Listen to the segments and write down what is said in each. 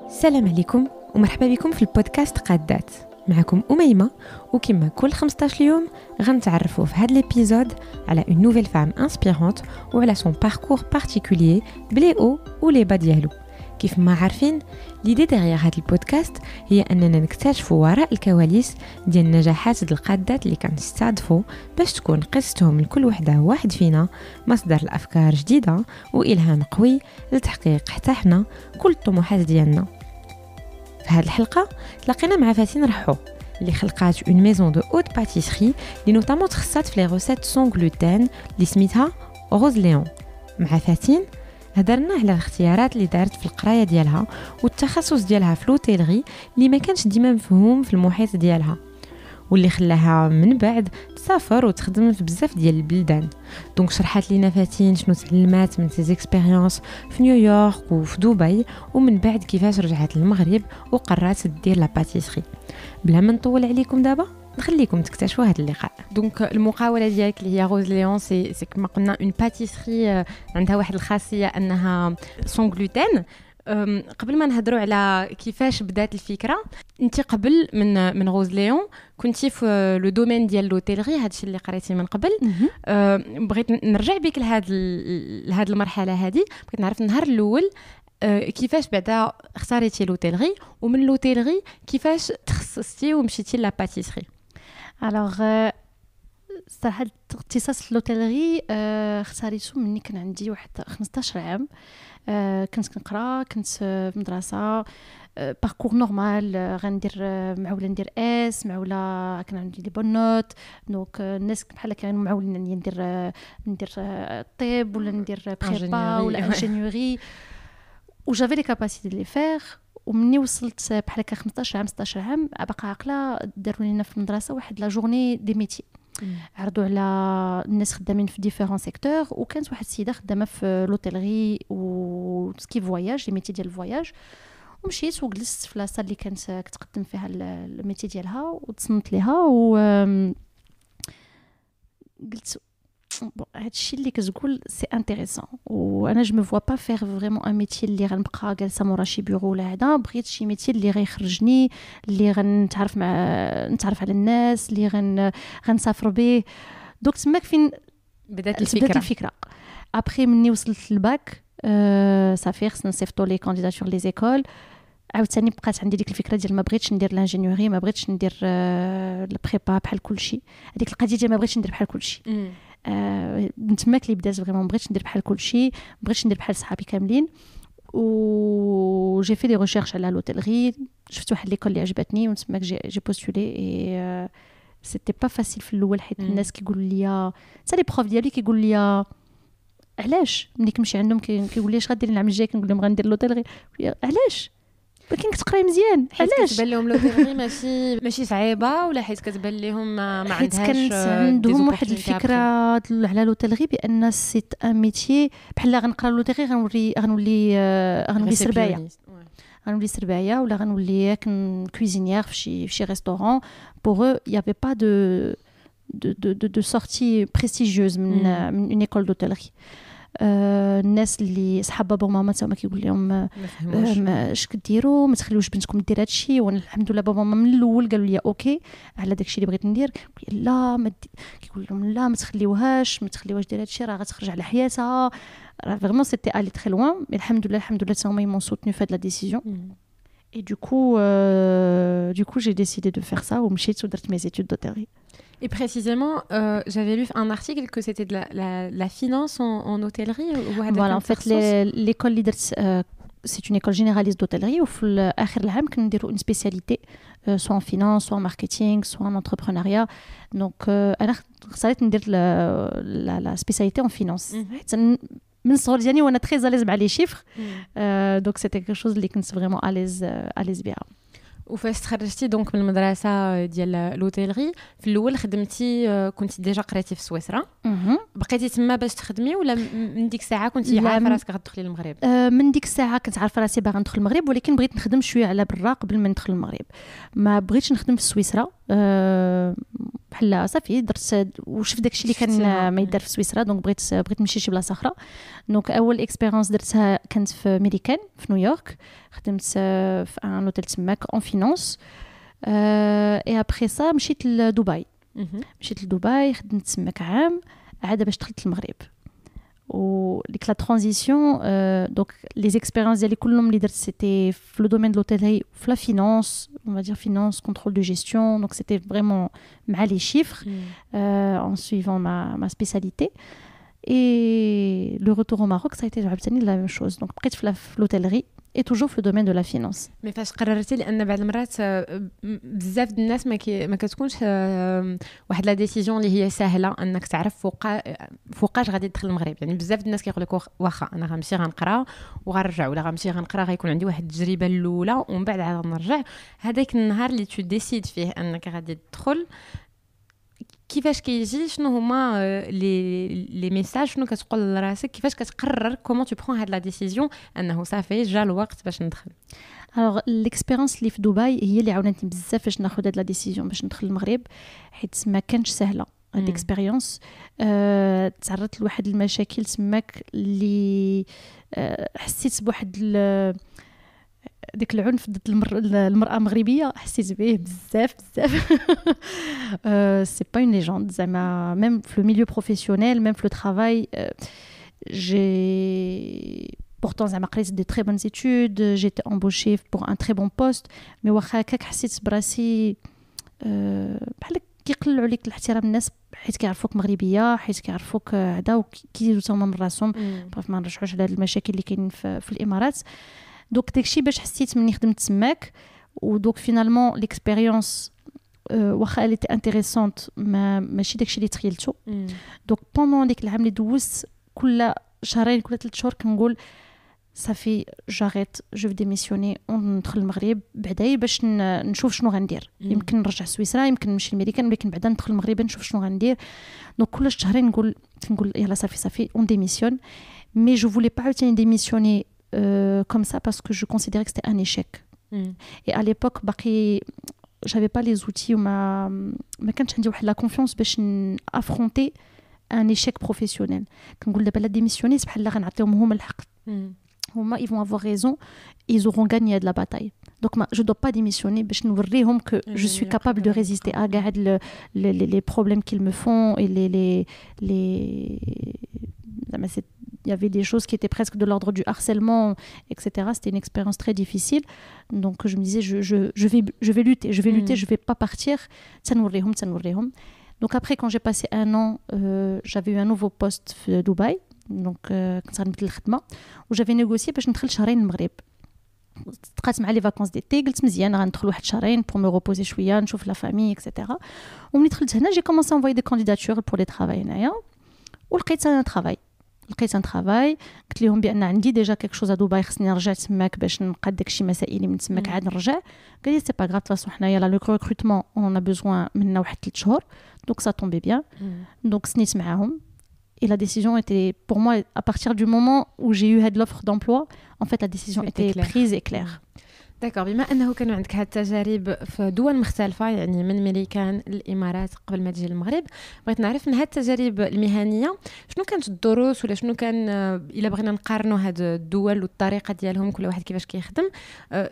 السلام عليكم ومرحبا بكم في البودكاست قادات. معكم أميمة، وكما كل 15 يوم غنتعرفوا في هذا الابيزود على une nouvelle femme inspirante وعلى son parcours particulier بلي او ولي با ديالو. كيف ما عارفين ليدي ديغيغ هذا البودكاست هي أننا نكتشفوا وراء الكواليس ديال النجاحات ديال القادات اللي كنستضيفوا باش تكون قصتهم لكل وحده واحد فينا مصدر الأفكار جديدة وإلهام قوي لتحقيق حتى حنا كل الطموحات ديالنا. في هذه الحلقة تلاقينا مع فاتين رحو اللي خلقات اون ميزون دو هوت باتيسري اللي نوتامون تخصصات في لي روسيت سون غلوتين اللي سميتها روز ليون. مع فاتين هدرنا على الاختيارات اللي دارت في القرايه ديالها والتخصص ديالها في لوتيلري اللي ما كانش ديما مفهوم في المحيط ديالها، واللي خلاها من بعد تسافر وتخدم في بزاف ديال البلدان. دونك شرحت لينا فاتين شنو تعلمات من سي اكسبيريونس في نيويورك وفي دبي، ومن بعد كيفاش رجعت للمغرب وقررت دير لا باتيسري. بلا ما نطول عليكم دابا نخليكم تكتشفوا هذا اللقاء. دونك المقاوله ديالك اللي هي روز ليون سي كما قلنا اون باتيسري عندها واحد الخاصيه انها سون غلوتين. قبل ما نهضروا على كيفاش بدات الفكره، انت قبل من روز ليون كنتي في لو دومين ديال لوتيلري، هادشي اللي قريتي من قبل. بغيت نرجع بك لهاد المرحله هذه. بغيت نعرف النهار الاول كيفاش بعدا اختاريتي لوتيلري، ومن لوتيلري كيفاش تخصصتي ومشيتي لا باتيسري. الوغ صراحه اختصاص لوتيلري اختاريته مني كان عندي واحد 15 عام. كنت كنقرا، كنت في مدرسه باركور نورمال، غندير معوله ندير اس معوله، كان عندي لي بون نوت. دونك الناس بحال كانوا معولين ندير الطب ولا ندير بريبا ولا انجينيوري، وجافي لي كاباسيتي دي فير. ومني وصلت بحال هكا 15 عام 16 عام باقا عاقله، داروا لينا في المدرسه واحد لا جورني دي ميتي، عرضوا على الناس خدامين في ديفيرون سيكتور. وكانت واحد السيده خدامه في لوتيلري و سكي فواياج، لي ميتي ديال الفواياج. ومشيت وجلست في لاصال اللي كانت كتقدم فيها الميتي ديالها وتصنت ليها و قلت هادشي اللي كتقول سي انتريسون، وانا جو مو فوا با فير فريمون ان ميتي اللي غنبقى جالسه مورا شي بيرو ولا هذا. بغيت شي ميتي اللي غيخرجني، اللي نتعرف على الناس، اللي غنسافر به. دوك تماك فين بدات الفكره. ابري مني وصلت للباك صافي خصنا نصيفطوا لي كانديداتور لي زيكول. عاوتاني بقات عندي ديك الفكره ديال ما بغيتش ندير لانجينيوري، ما بغيتش ندير البريبا بحال كلشي. هذيك القضيه ديال ما بغيتش ندير بحال كلشي من تماك اللي بدات فريمون. ما بغيتش ندير بحال كلشي، ما بغيتش ندير بحال صحابي كاملين. و جي في دي ريشيرش على لوتيلري، شفت واحد ليكول اللي عجبتني وتماك جي بوستولي. اي سيتي با فاسيل في الاول، حيت الناس كيقولوا لي حتى لي بروف ديالي كيقول لي علاش ملي كنمشي عندهم كيقول لي اش غدير العام الجاي، كنقول لهم غندير لوتيلري. علاش ولكن كتقراي مزيان؟ علاش كتبان لهم لوتيلري ماشي صعيبه، ولا حيت كتبان لهم ما عندهاش كانت عندهم واحد الفكره على لوتيلري بان سيت ان ميتيي بحال غنقرا لوتيلري غنولي سربايه ولا غنولي كويزينيير في شي ريستورون. بوغ او يافي با دو سورتي بريستيجيوز من اون ايكول دوتيلري. الناس اللي صحاب بابا وماما تاهما كيقول لهم اش كديروا، ما تخليوش بنتكم دير هادشي. وانا الحمد لله بابا وماما من الاول قالوا لي اوكي على داكشي اللي بغيت ندير. لا كيقول لهم لا ما تخليوهاش دير هادشي، راه غتخرج على حياتها. راه فريمون سيتي الي تري لوان. الحمد لله تاهما يمون سوتنو في هاد لا ديسيزيون. Et du coup j'ai décidé de faire ça ومشيت ودرت mes études d'hôtellerie. Et précisément, j'avais lu un article que c'était de la finance en hôtellerie. Voilà, en fait, l'école leader, c'est une école généraliste d'hôtellerie. وفي آخر العام كنديروا une spécialité, soit en finance, soit en marketing, soit en entrepreneuriat. Donc, أنا اختاريت ندير la spécialité en finance. من الصغر ديالي وانا très à l'aise مع les chiffres. Donc c'était quelque chose اللي كنت vraiment à l'aise بها. وفاش تخرجتي دونك من المدرسه ديال لوتيلري، في الاول خدمتي كنتي ديجا قريتي في سويسرا، بقيتي تما باش تخدمي، ولا من ديك الساعه كنتي عارفه راسك غتدخلي المغرب؟ من ديك الساعه كنت عارفه راسي باغا ندخل المغرب، ولكن بغيت نخدم شويه على برا قبل ما ندخل المغرب. ما بغيتش نخدم في سويسرا بحال صافي درت وشفت داكشي اللي كان ما يدار في سويسرا دونك بغيت نمشي شي بلاصه اخرى. دونك اول اكسبيريونس درتها كانت في ميريكان في نيويورك، خدمت في ان اوتيل تماك اون فينانس. اي ابري سا مشيت لدبي. خدمت تماك عام عاد باش دخلت المغرب. و ديك لا ترانزيسيون دونك لي زيكسبيريونس ديالي كلهم اللي درت سيتي في لو دومين دو لوتيلري في لا فينانس، on va dire finance, contrôle de gestion, donc c'était vraiment مع les chiffres en suivant ma spécialité. Et le retour au Maroc, ça a été la même chose. Donc بقيت في l'hôtellerie et toujours في le domaine de la finance. مي فاش قررتي، لان بعض المرات بزاف د الناس ما كتكونش واحد لا ديسيجن اللي هي سهله انك تعرف فوقاش غادي تدخل المغرب. يعني بزاف د الناس كيقول لك واخا انا غنمشي غنقرا وغنرجع، ولا غنمشي غنقرا غيكون عندي واحد التجربه الاولى ومن بعد عاد نرجع. هذاك النهار اللي تو ديسيد فيه انك غادي تدخل، كيفاش كيجي؟ شنو هما لي ميساج؟ شنو كتقول لراسك؟ كيفاش كتقرر كومون تو برون هاد لا ديسيجن انه صافي جا الوقت باش ندخل؟ الوغ ليكسبيريونس اللي في دبي هي اللي عاونتني بزاف باش ناخذ هاد لا ديسيجن باش ندخل المغرب، حيت ما كانش سهله هاد الاكسبيريونس. تعرضت لواحد المشاكل تماك اللي حسيت بواحد ديك العنف ضد المرأة المغربية، حسيت به بزاف سي با اون ليجوند زعما ميم في لو ميليو بروفيسيونيل ميم في لو ترافاي. جي pourtant زعما قريت دي تري بون études, j'étais embauchée pour un très bon poste, mais واخا هكاك حسيت براسي بحال كيقللوا عليك الاحترام الناس حيت كيعرفوك مغربيه، حيت كيعرفوك هذا وكيديروا تما من راسهم. بغيت ما نرجعوش على المشاكل اللي كاينين في الامارات. دوك داكشي باش حسيت مني خدمت تماك. ودوك فينالمون ليكسبيريونس واخا اللي تي انتريسونت ماشي داكشي اللي تخيلته. دوك بوندون ديك العام اللي دوزت كل شهرين كل 3 شهور كنقول صافي جاريت جو ديميسيوني وندخل المغرب بعداي باش نشوف شنو غندير. يمكن نرجع سويسرا، يمكن نمشي لامريكان، ولكن بعدا ندخل المغرب نشوف شنو غندير. دونك كل شهرين كنقول يلا صافي اون ديميسيون. مي جو فولي با عاوتاني ديميسيوني comme ça parce que je considérais que c'était un échec. Et à l'époque باقي j'avais pas les outils ما كانش عندي واحد لا confiance باش affronter un échec professionnel. كنقول دابا لا ديميسيوني بحال لا غنعطيهم هما الحق. هما ils vont avoir raison, ils auront gagné de la bataille. Donc je dois pas démissionner باش نوريهم que je suis capable de résister à كاع les problèmes qu'ils me font et les il y avait des choses qui étaient presque de l'ordre du harcèlement, etc. C'était une expérience très difficile. Donc je me disais, je vais lutter, je vais pas partir. تنوريهم. Donc après, quand j'ai passé 1 an, j'avais eu un nouveau poste à Dubaï. Donc كنت غنبدل الخدمة وجافي نيغوسي باش ندخل شهرين المغرب. تقات مع لي فاكونس ديتي، قلت مزيان غندخل واحد شهرين pour me reposer شويه نشوف لا فامي etc. وملي دخلت هنا j'ai commencé à envoyer des candidatures pour les travail هنايا ولقيت انا ترافاي. قلت لهم بان عندي ديجا كيك شوز دبي، خصني نرجع تماك باش نقاد داكشي مسائلي من تماك عاد نرجع. قال لي سي با غراف فاصون حنايا لا لو ريكروتمون اون ا بوزوان منا واحد 3 شهور دونك سا طومبي بيان. دونك سنيت معاهم. Et la décision était, pour moi, à partir du moment où j'ai eu l'offre d'emploi, en fait, la décision était prise et claire. داكور. بما انه كانوا عندك هاد التجارب في دول مختلفه، يعني من امريكان الامارات قبل ما تجي المغرب، بغيت نعرف من هاد التجارب المهنيه شنو كانت الدروس، ولا شنو كان الا بغينا نقارنوا هاد الدول والطريقه ديالهم كل واحد كيفاش كيخدم،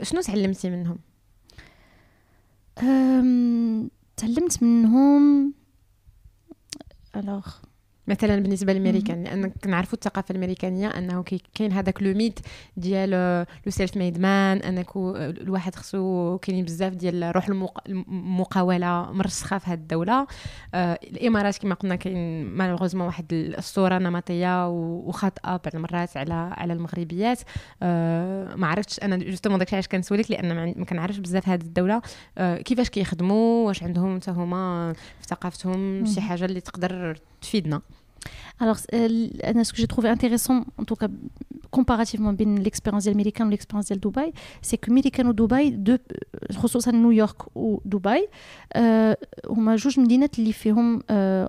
شنو تعلمتي منهم؟ تعلمت منهم مثلا بالنسبه للامريكان، لان كنعرفوا الثقافه الامريكانيه انه كاين هذاك لو ميت ديال لو سيلف ميد مان، انك الواحد خصو كاينين بزاف ديال روح المقاوله مرسخه في هذه الدوله. الامارات كما قلنا كاين مالوغوزمون واحد الصوره نمطيه وخاطئه بعض المرات على المغربيات. ما عرفتش انا جوستومون داكشي علاش كنسولك، لان ما كنعرفش بزاف هذه الدوله كيفاش كيخدموا، واش عندهم حتى هما في ثقافتهم شي حاجه اللي تقدر تفيدنا. Alors, ce que j'ai trouvé intéressant, en tout cas comparativement bien l'expérience américaine ou l'expérience de Dubaï, c'est que Américain ou Dubaï, خصوصا New York ou Dubaï, هما جوج مدينات اللي فيهم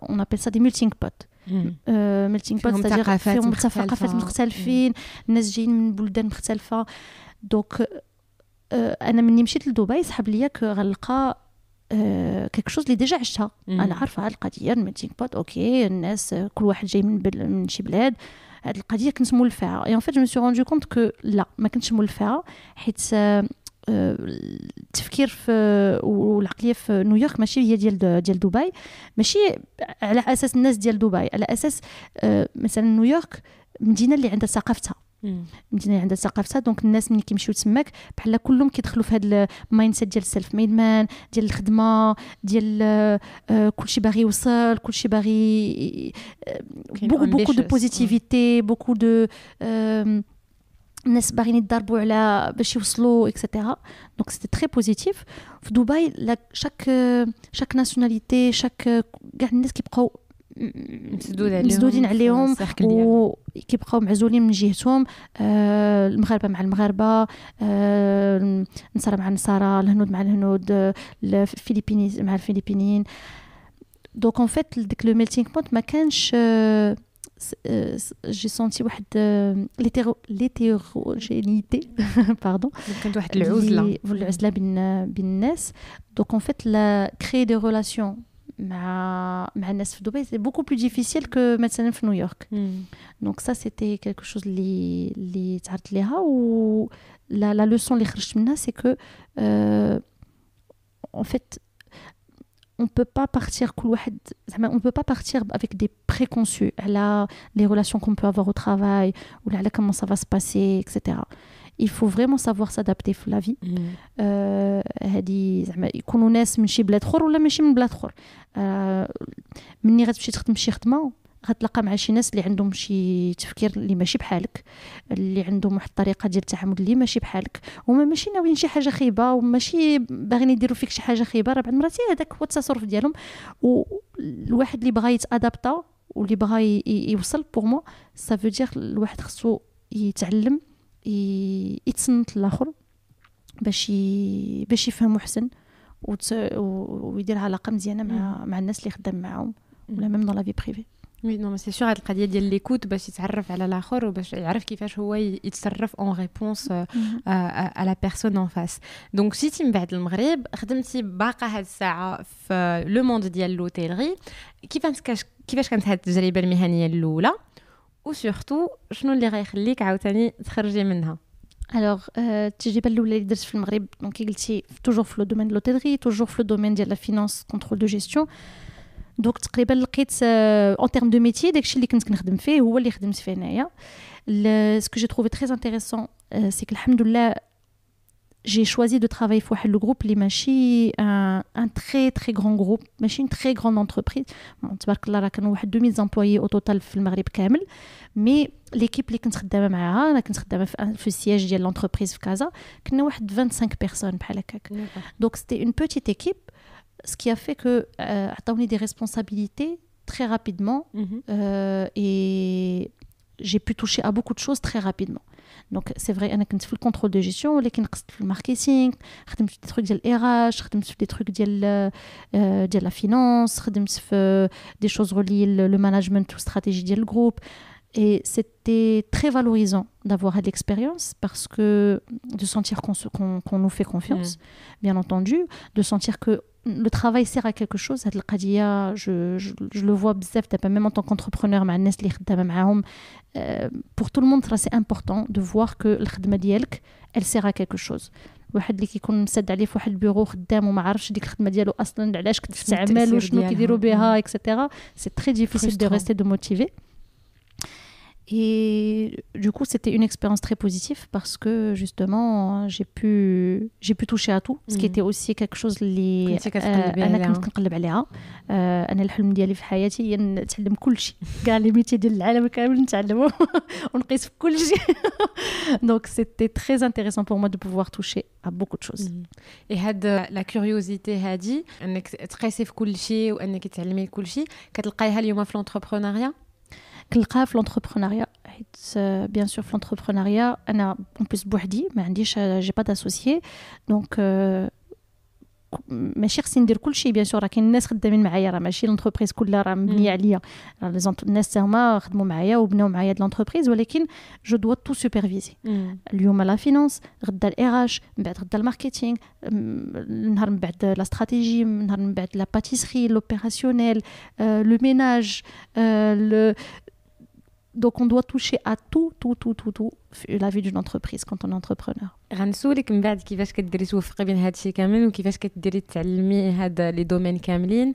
on appelle ça des melting pot. melting pot c'est-à-dire فيهم ثقافات مختلفين، الناس جايين من بلدان مختلفة. دونك انا مني مشيت لدبي صحاب ليا غنلقى quelque chose اللي ديجا عشتها انا عارفه هذه القضيه الميتينغ بوت اوكي الناس كل واحد جاي من شي بلاد هذه القضيه كنت مولفاها اي ان فيت جو مي سو روندو كونت كو لا ما كنتش مولفاها حيت التفكير في والعقليه في نيويورك ماشي هي ديال دبي ماشي على اساس الناس ديال دبي على اساس مثلا نيويورك مدينه اللي عندها ثقافتها مدينه اللي عندها ثقافتها دونك الناس ملي كيمشيو تماك بحال كلهم كيدخلوا في هذا المايند سيت ديال السيلف ميد مان ديال الخدمه ديال كلشي باغي يوصل كلشي باغي بوكو دو بوزيتيفيتي بوكو دو الناس باغيين يتضربوا على باش يوصلوا اكسيتيرا دونك سيتي تري بوزيتيف في دبي شاك ناسيوناليتي شاك كاع الناس كيبقاو مسدودين عليهم وكيبقاو معزولين من جهتهم المغاربه مع المغاربه النصارى مع النصارى الهنود مع الهنود الفلبينيين مع الفلبينيين دونك اون فيت ديك لو ميلتينغ بوت ما كانش جي سونتي واحد ليتيروجينيتي باردون كانت واحد العزله بين الناس دونك اون فيت لا كري دي ريلاسيون مع الناس في دبي سي بوكو بلو ديفيسيل كو مثلا في نيويورك دونك سا سيتي كالكو شوز اللي تعرضت ليها و لا لوسون اللي خرجت منها سي كو en fait on peut pas partir كل واحد زعما on peut pas partir avec des préconçus على les relations qu'on peut avoir au travail ou على comment ça va se passer etc. il faut vraiment savoir s'adapter في la vie هذه زعما يكونوا ناس من شي بلاد اخر ولا ماشي من بلاد اخر مني غتمشي تخدم شي خدمه غتلقى مع شي ناس اللي عندهم شي تفكير اللي ماشي بحالك اللي عندهم واحد الطريقه ديال التعامل اللي ماشي بحالك وما ماشي ناويين شي حاجه خايبه وماشي باغيين يديروا فيك شي حاجه خايبه راه بعض المرات هذاك هو التصرف ديالهم والواحد اللي بغى يتادابتا واللي بغى يوصل بور مو سا فو دير الواحد خصو يتعلم يتصنت الاخر باش يفهموا حسن ويدير علاقه مزيانه مع الناس اللي خدام معاهم ولا ميم دون لا في بريفي وي نو سي سور هاد القضيه ديال ليكوت باش يتعرف على الاخر وباش يعرف كيفاش هو يتصرف اون ريبونس على لا بيرسون اون فاس دونك جيتي من بعد المغرب خدمتي باقا هاد الساعه في لو موند ديال لوتيلري كيفاش كانت هاد التجربه المهنيه الاولى وسورتو شنو اللي غيخليك عاوتاني تخرجي منها الوغ التجربه الاولى اللي درت في المغرب دونك كي قلتي توجور في لو دومين لوتيلري توجور في لو دومين ديال لا فينانس كونترول دو جيستيون دونك تقريبا لقيت اون تيرم دو ميتي داكشي اللي كنت كنخدم فيه هو اللي خدمت فيه هنايا سكو جي تروفي تري انتريسون سي كو الحمد لله j'ai choisi de travailler في واحد لو جروب اللي ماشي ان تري تري غران جروب ماشي ان تري غران انتربريز تبارك الله راه كانوا واحد 2000 امبلويي او توتال في المغرب كامل مي ليكيب اللي كنت خدامه معاها انا كنت خدامه في السياج ديال لونتربريز في كازا كنا واحد 25 بيرسون بحال هكاك دونك سيتي اون بوتيت ايكيب ce qui a fait que عطاوني des responsabilités très rapidement et j'ai pu toucher à beaucoup de choses très rapidement donc c'est vrai انا كنت في الكونترول دو جيستيون ولكن قصدت في الماركتينغ خدمت في دي تروك ديال الاراج خدمت في دي تروك ديال لا فينانس خدمت في دي choses reliées le management ou stratégie ديال الجروب et c'était très valorisant d'avoir l'expérience parce que de sentir qu'on nous fait confiance bien entendu de sentir que le travail sert à quelque chose هاد القضيه je le vois بزاف دابا même en tant qu'entrepreneur مع الناس اللي خدامه معاهم pour tout le monde c'est important de voir que الخدمه ديالك elle sert à quelque chose واحد اللي كيكون مسد عليه في واحد البيرو خدام وما عارفش ديك الخدمه ديالو اصلا علاش كتستعمل وشنو كيديروا بها اكسيتيرا c'est très difficile de rester de motiver. Et du coup, c'était une expérience très positive parce que justement, j'ai pu toucher à tout, ce qui était aussi quelque chose اللي أنا كنت كنقلب عليها. أنا الحلم ديالي في حياتي هي نتعلم كل شيء، كاع لي ميتي ديال العالم كامل نتعلمه ونقيس في كل شيء. Donc c'était très intéressant pour moi de pouvoir toucher à beaucoup de choses. Et هاد la curiosité هادي أنك تقيسي في كل شيء وأنك تعلمي كل شيء كتلقايها اليوم في l'entrepreneuriat؟ كنلقاها في لونتربرونيا حيت بيان سور في لونتربرونيا انا اون بليس بوحدي ما عنديش جي با داسوسيي دونك ماشي خصني ندير كل شيء بيان سور، راه كاين الناس خدامين معايا، راه ماشي لونتربريز كلها راه مبنيه عليا، راه الناس هما خدموا معايا وبناو معايا د لونتربريز، ولكن جو دوا تو سوبرفيزي. اليوم لا فينانس، غدا الاي اش، من بعد غدا الماركتينغ، نهار من بعد لا استراتيجي، نهار من بعد لا باتيسري، لوبيراسيونيل، لو ميناج، Donc, on doit toucher à tout la vie d'une entreprise quand on est entrepreneur. غنسولك من بعد كيفاش كديري توفقي بين هذا الشيء كامل وكيفاش كديري تعلمي هاد لي دومين كاملين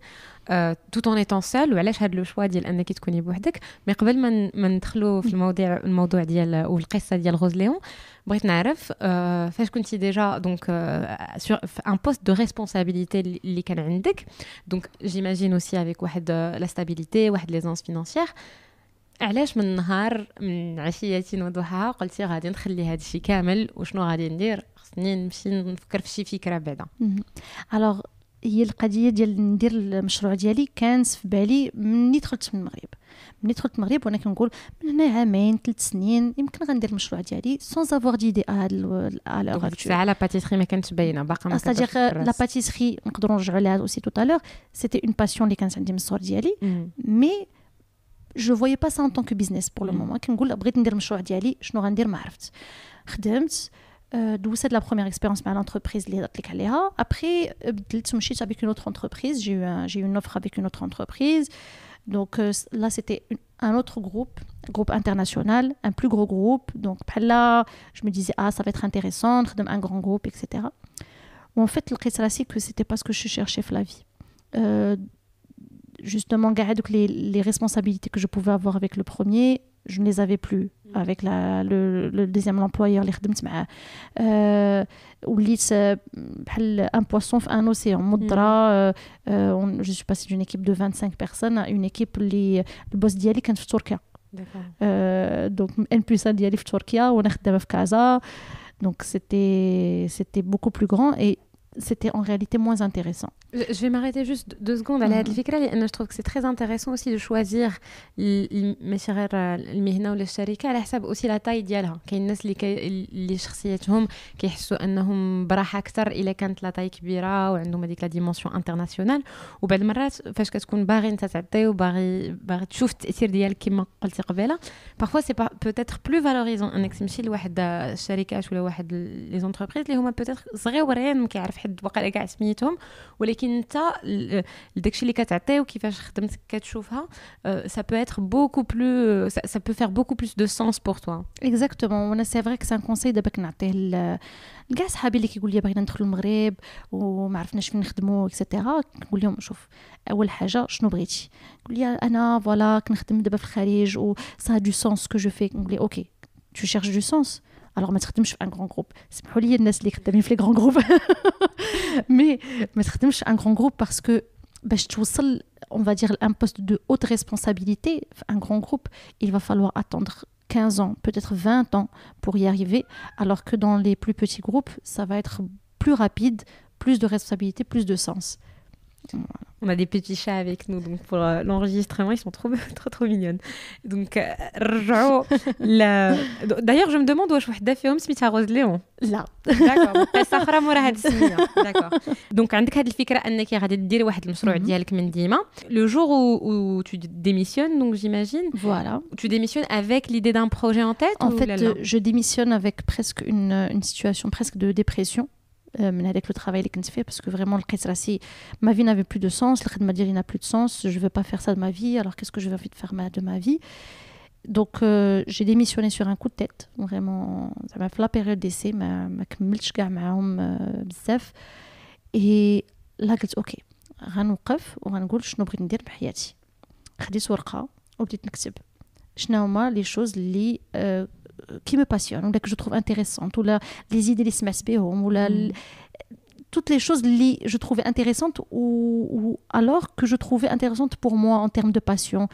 tout en étant seul، وعلاش هاد لو شوا ديال انك تكوني بوحدك. مي قبل ما ندخلوا في الموضوع ديال والقصه ديال غوزليون، بغيت نعرف فاش كنتي ديجا دونك sur un poste de responsabilité اللي كان عندك، دونك j'imagine aussi avec واحد لا stabilité، واحد ليزونس فينانسيير. علاش من نهار من عشية وضحاها قلتي غادي نخلي هذا الشيء كامل وشنو غادي ندير، خصني نمشي نفكر في شي فكره بعدا؟ الوغ هي القضيه ديال ندير المشروع ديالي كانت في بالي مني دخلت من المغرب. مني دخلت المغرب وانا كنقول من هنا عامين 3 سنين يمكن غندير المشروع ديالي سون افوار ديدي على ديك الساعه لا باتيسري ما كانتش باينه باقا، ما كانتش لا باتيسري. نقدروا نرجعوا لها اوسي توتالور، سيتي اون باسيون اللي كانت عندي من الصغر ديالي، مي je voyais pas ça en tant que business pour le moment. كنقول بغيت ندير المشروع ديالي، شنو غندير ما عرفت. خدمت دوزت la première expérience مع l'entreprise اللي هضرت لك عليها. après بدلت مشيت avec une autre entreprise, j'ai eu une offre avec une autre entreprise. donc là c'était un autre groupe international, un plus gros groupe. donc بحال là je me disais ça va être intéressant نخدم un grand groupe etc. en fait لقيت راسي que c'était pas ce que je cherchais في la vie. justement les responsabilités que je pouvais avoir avec le premier, je ne les avais plus avec le deuxième employeur اللي خدمت معاه. وليت بحال un poisson في un océan مضرة. je suis passée d'une équipe de 25 personnes à une équipe اللي البوس ديالي كانت في تركيا. donc N+1 ديالي في تركيا وانا خدامه في كازا. donc c'était beaucoup plus grand et c'était en réalité moins intéressant. Je vais m'arrêter juste 2 secondes على هذه الفكره، لان je trouve que c'est très intéressant aussi de choisir ماشي غير المهنه ولا الشركه على حساب aussi لا تاي ديالها. كاين الناس اللي شخصيتهم كيحسوا انهم براحه اكثر الا كانت لا تاي كبيره وعندهم هذيك لا ديمونسيون انترناسيونال، وبعد المرات فاش كتكون باغي انت تعطي وباغي تشوف التاثير ديالك كما قلتي قبيله، parfois c'est peut-être plus valorisant انك تمشي لواحد الشركات ولا واحد لي زونتربريز اللي هما peut-être صغيورين ما كيعرف حد واقيلا كاع سميتهم، ولكن انت داكشي اللي كتعطي وكيفاش خدمتك كتشوفها ça peut être beaucoup plus ça peut faire beaucoup plus de sens pour toi. exactement. وانا سي فري كو ان كونساي دابا كنعطيه لكاع صحابي اللي كيقول لي بغينا ندخلوا المغرب وما عرفناش فين نخدموا اكسيتيرا. كنقول لهم شوف، اول حاجه شنو بغيتي؟ قول لي انا فوالا كنخدم دابا في الخارج و ça a du sens que je fais. نقول لي اوكي tu cherches du sens alors ما تخدمش في ان غران جروب. سمحوا لي الناس اللي خدامين في لي غران جروب مي ما تخدمش في ان غران جروب باسكو باش توصل on va dire un poste de haute responsabilité في un grand groupe, il va falloir attendre 15 ans, peut-être 20 ans pour y arriver, alors que dans les plus petits groupes, ça va être plus rapide, plus de responsabilité, plus de sens. Voilà. On a des petits chats avec nous, donc pour l'enregistrement, ils sont trop mignonnes. Donc, d'ailleurs, je me demande واش وحده فيهم سميتها غوزليون. لا. داكور، قصه اخرى مورا هاد السميه. داكور. دونك عندك هاد الفكره انك غادي ديري واحد المشروع ديالك من ديما. Le jour où tu démissionnes, donc j'imagine. Voilà. Tu démissionnes avec l'idée d'un projet en tête. En fait, je démissionne avec presque une situation presque de dépression. من هذاك لو travail اللي كنت فيه parce que vraiment لقيت راسي ma vie n'avait plus de sens, الخدمه ديالي n'a plus de sens, je veux pas faire ça de ma vie, alors qu'est-ce que je vais envie de faire de ma vie. donc j'ai démissionné sur un coup de tête vraiment. زعما في la période d'essai ما كملتش كاع معاهم بزاف. et là قلت اوكي غنوقف وغنقول شنو بغيت ندير بحياتي. خديت ورقه وبديت نكتب شنو هما لي شوز اللي qui me passionnent ou que je trouve intéressantes ou les idées les smash بهم ou toutes les choses que je trouvais intéressantes ou alors que je trouvais intéressantes pour moi en termes de passion.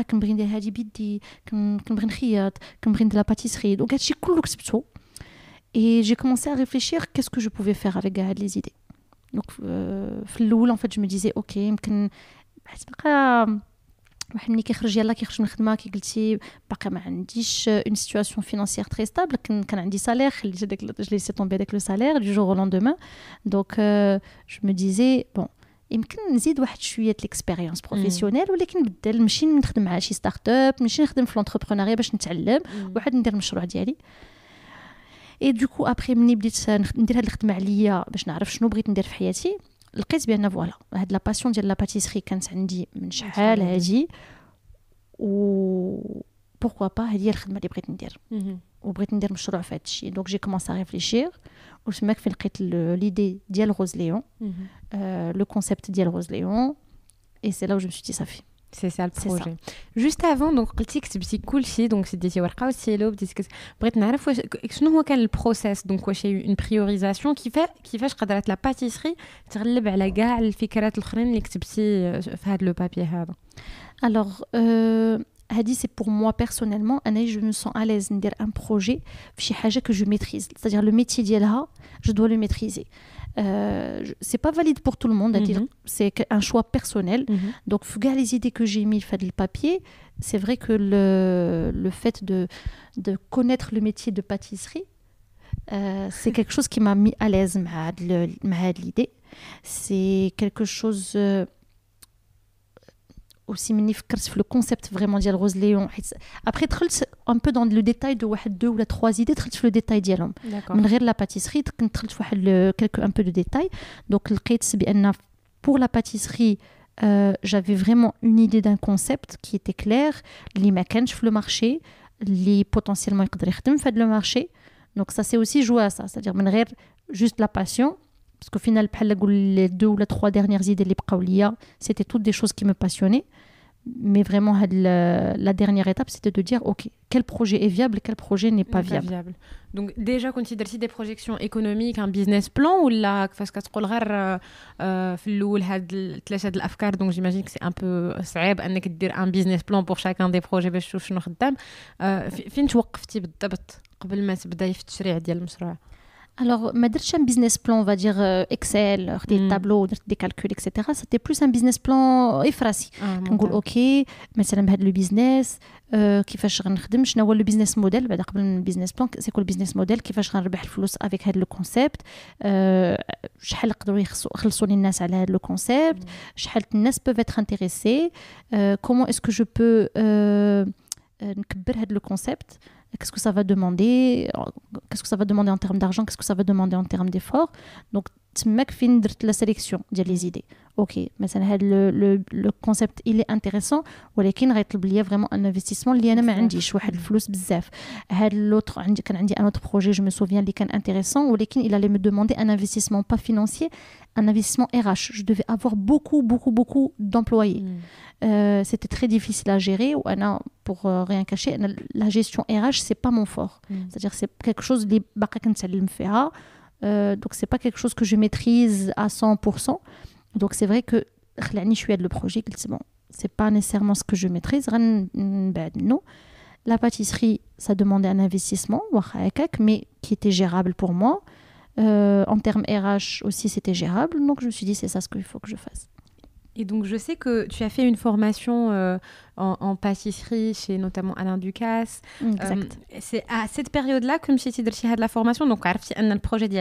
كنبغي ندير هذه بيدي، كنبغي نخيط، كنبغي ندير la pâtisserie. donc هادشي كله كتبته et j'ai commencé à réfléchir qu'est-ce que je pouvais faire avec les idées. donc في الاول en fait je me disais ok يمكن بقى واحد ملي كيخرج يلاه كيخرج من الخدمه كي قلتي باقي ما عنديش اون سيتواسيون فينانسيير تري ستابل كان عندي سالير خليت داك جو ليسي تومبي داك لو سالير دو جور او لوندومان دونك جو مو ديزي بون يمكن نزيد واحد شويه ليكسبيريونس بروفيسيونيل ولكن بدل نمشي نخدم مع شي ستارت اب نمشي نخدم في لونتربرونيا باش نتعلم واحد ندير المشروع ديالي اي دوكو ابري ملي بديت ندير هاد الخدمه عليا باش نعرف شنو بغيت ندير في حياتي لقيت بان فوالا هاد لا باسيون ديال لا باتيسري كانت عندي من شحال هادي و pourquoi pas هذه هي الخدمه اللي بغيت ندير وبغيت ندير مشروع في هذا الشيء دونك جي كومونسي ا ريفليشير وتماك فين لقيت ليدي ديال روز ليون لو كونسيبت ديال روز ليون اي سي لا جو مشيتي صافي C'est ça le projet. Juste avant, donc قلتي كتبتي كلشي دونك سديتي ورقه وستيلو بديتي بغيت نعرف واش شنو هو كان البروسيس دونك واش هي اون بريوريزاسيون كيفاش قدرت لا باتيسري تغلب على كاع الفكرات الاخرين اللي كتبتي في هذا لو بابي هذا. Alors هادي سي بور موا بيرسونيلمون انا جو مو سون اليز ندير ان بروجي في شي حاجه كو جو ميتريز c'est-à-dire le métier ديالها je dois le maîtriser. C'est pas valide pour tout le monde, c'est un choix personnel. Donc, les idées que j'ai mis dans le papier, c'est vrai que le fait de connaître le métier de pâtisserie, c'est quelque chose qui m'a mis à l'aise avec l'idée. C'est quelque chose aussi ملي فكرت في le concept vraiment ديال روز ليون après دخلت un peu dans le détail de واحد 2 ولا 3 idées دخلت في le détail ديالهم من غير la pâtisserie دخلت في واحد quelques un peu de détail donc لقيت بان pour la pâtisserie j'avais vraiment une idée d'un concept qui était clair اللي ما كانش في le marché اللي potentiellement يقدر يخدم في هذا le marché donc ça c'est aussi jouer à ça c'est-à-dire من غير juste la passion parce qu'au final بحال نقول les 2 ou les 3 dernières idées اللي بقاو ليا c'était toutes des choses qui me passionnaient mais vraiment la dernière étape c'était de dire ok quel projet est viable et quel projet n'est pas viable. Donc déjà quand tu درتي des projections économiques un business plan ولا كيفاش كتقول غير في الاول هاد 3 الافكار donc j'imagine que c'est un peu صعيب انك دير un business plan pour chacun des projets باش تشوف شنو خدام فين توقفتي بالضبط قبل ما تبداي في التشريع ديال المشروع؟ Alors, ما درتش un business plan, on va dire Excel, des tableaux, des calculs, etc. C'était plus un business plan إفراسي. كنقول أوكي مثلا بهذا لو بيزنس كيفاش غنخدم شنو هو لو بيزنس موديل بعد قبل من البيزنس بلان سي كو البيزنس موديل كيفاش غنربح الفلوس افيك هذا لو كونسيبت شحال يقدروا يخلصوا لي الناس على هذا لو كونسيبت شحال الناس peuvent être intéressés comment est-ce que je peux نكبر هذا لو كونسيبت qu'est-ce que ça va demander qu'est-ce que ça va demander en termes d'argent qu'est-ce que ça va demander en termes d'effort donc تماك فين درت لا سيليكسيون ديال لي زيدي اوكي مثلا هذا لو كونسيبت il est intéressant ولكن غيطلب ليا فريمون ان انفستيسمون اللي انا ما عنديش واحد الفلوس بزاف هذا لوتر كان عندي ان اوتر بروجي جو مي سوفيان اللي كان انتريسون ولكن il allait me demander un investissement pas financier un investissement RH je devais avoir beaucoup d'employés c'était très difficile à gérer ou ana pour rien cacher la gestion RH c'est pas mon fort c'est-à-dire c'est quelque chose اللي باقي كنتعلم فيها donc c'est pas quelque chose que je maîtrise à 100% donc c'est vrai que خلعني شويه de le projet قلت bon c'est pas nécessairement ce que je maîtrise غنبعد منه la pâtisserie ça demandait un investissement واخا هكاك mais qui était gérable pour moi en termes RH aussi c'était gérable donc je me suis dit c'est ça ce qu'il faut que je fasse. Et donc, je sais que tu as fait une formation en pâtisserie chez notamment Alain Ducasse. Exact. C'est à cette période-là que tu as fait de la formation. Donc, tu as le projet de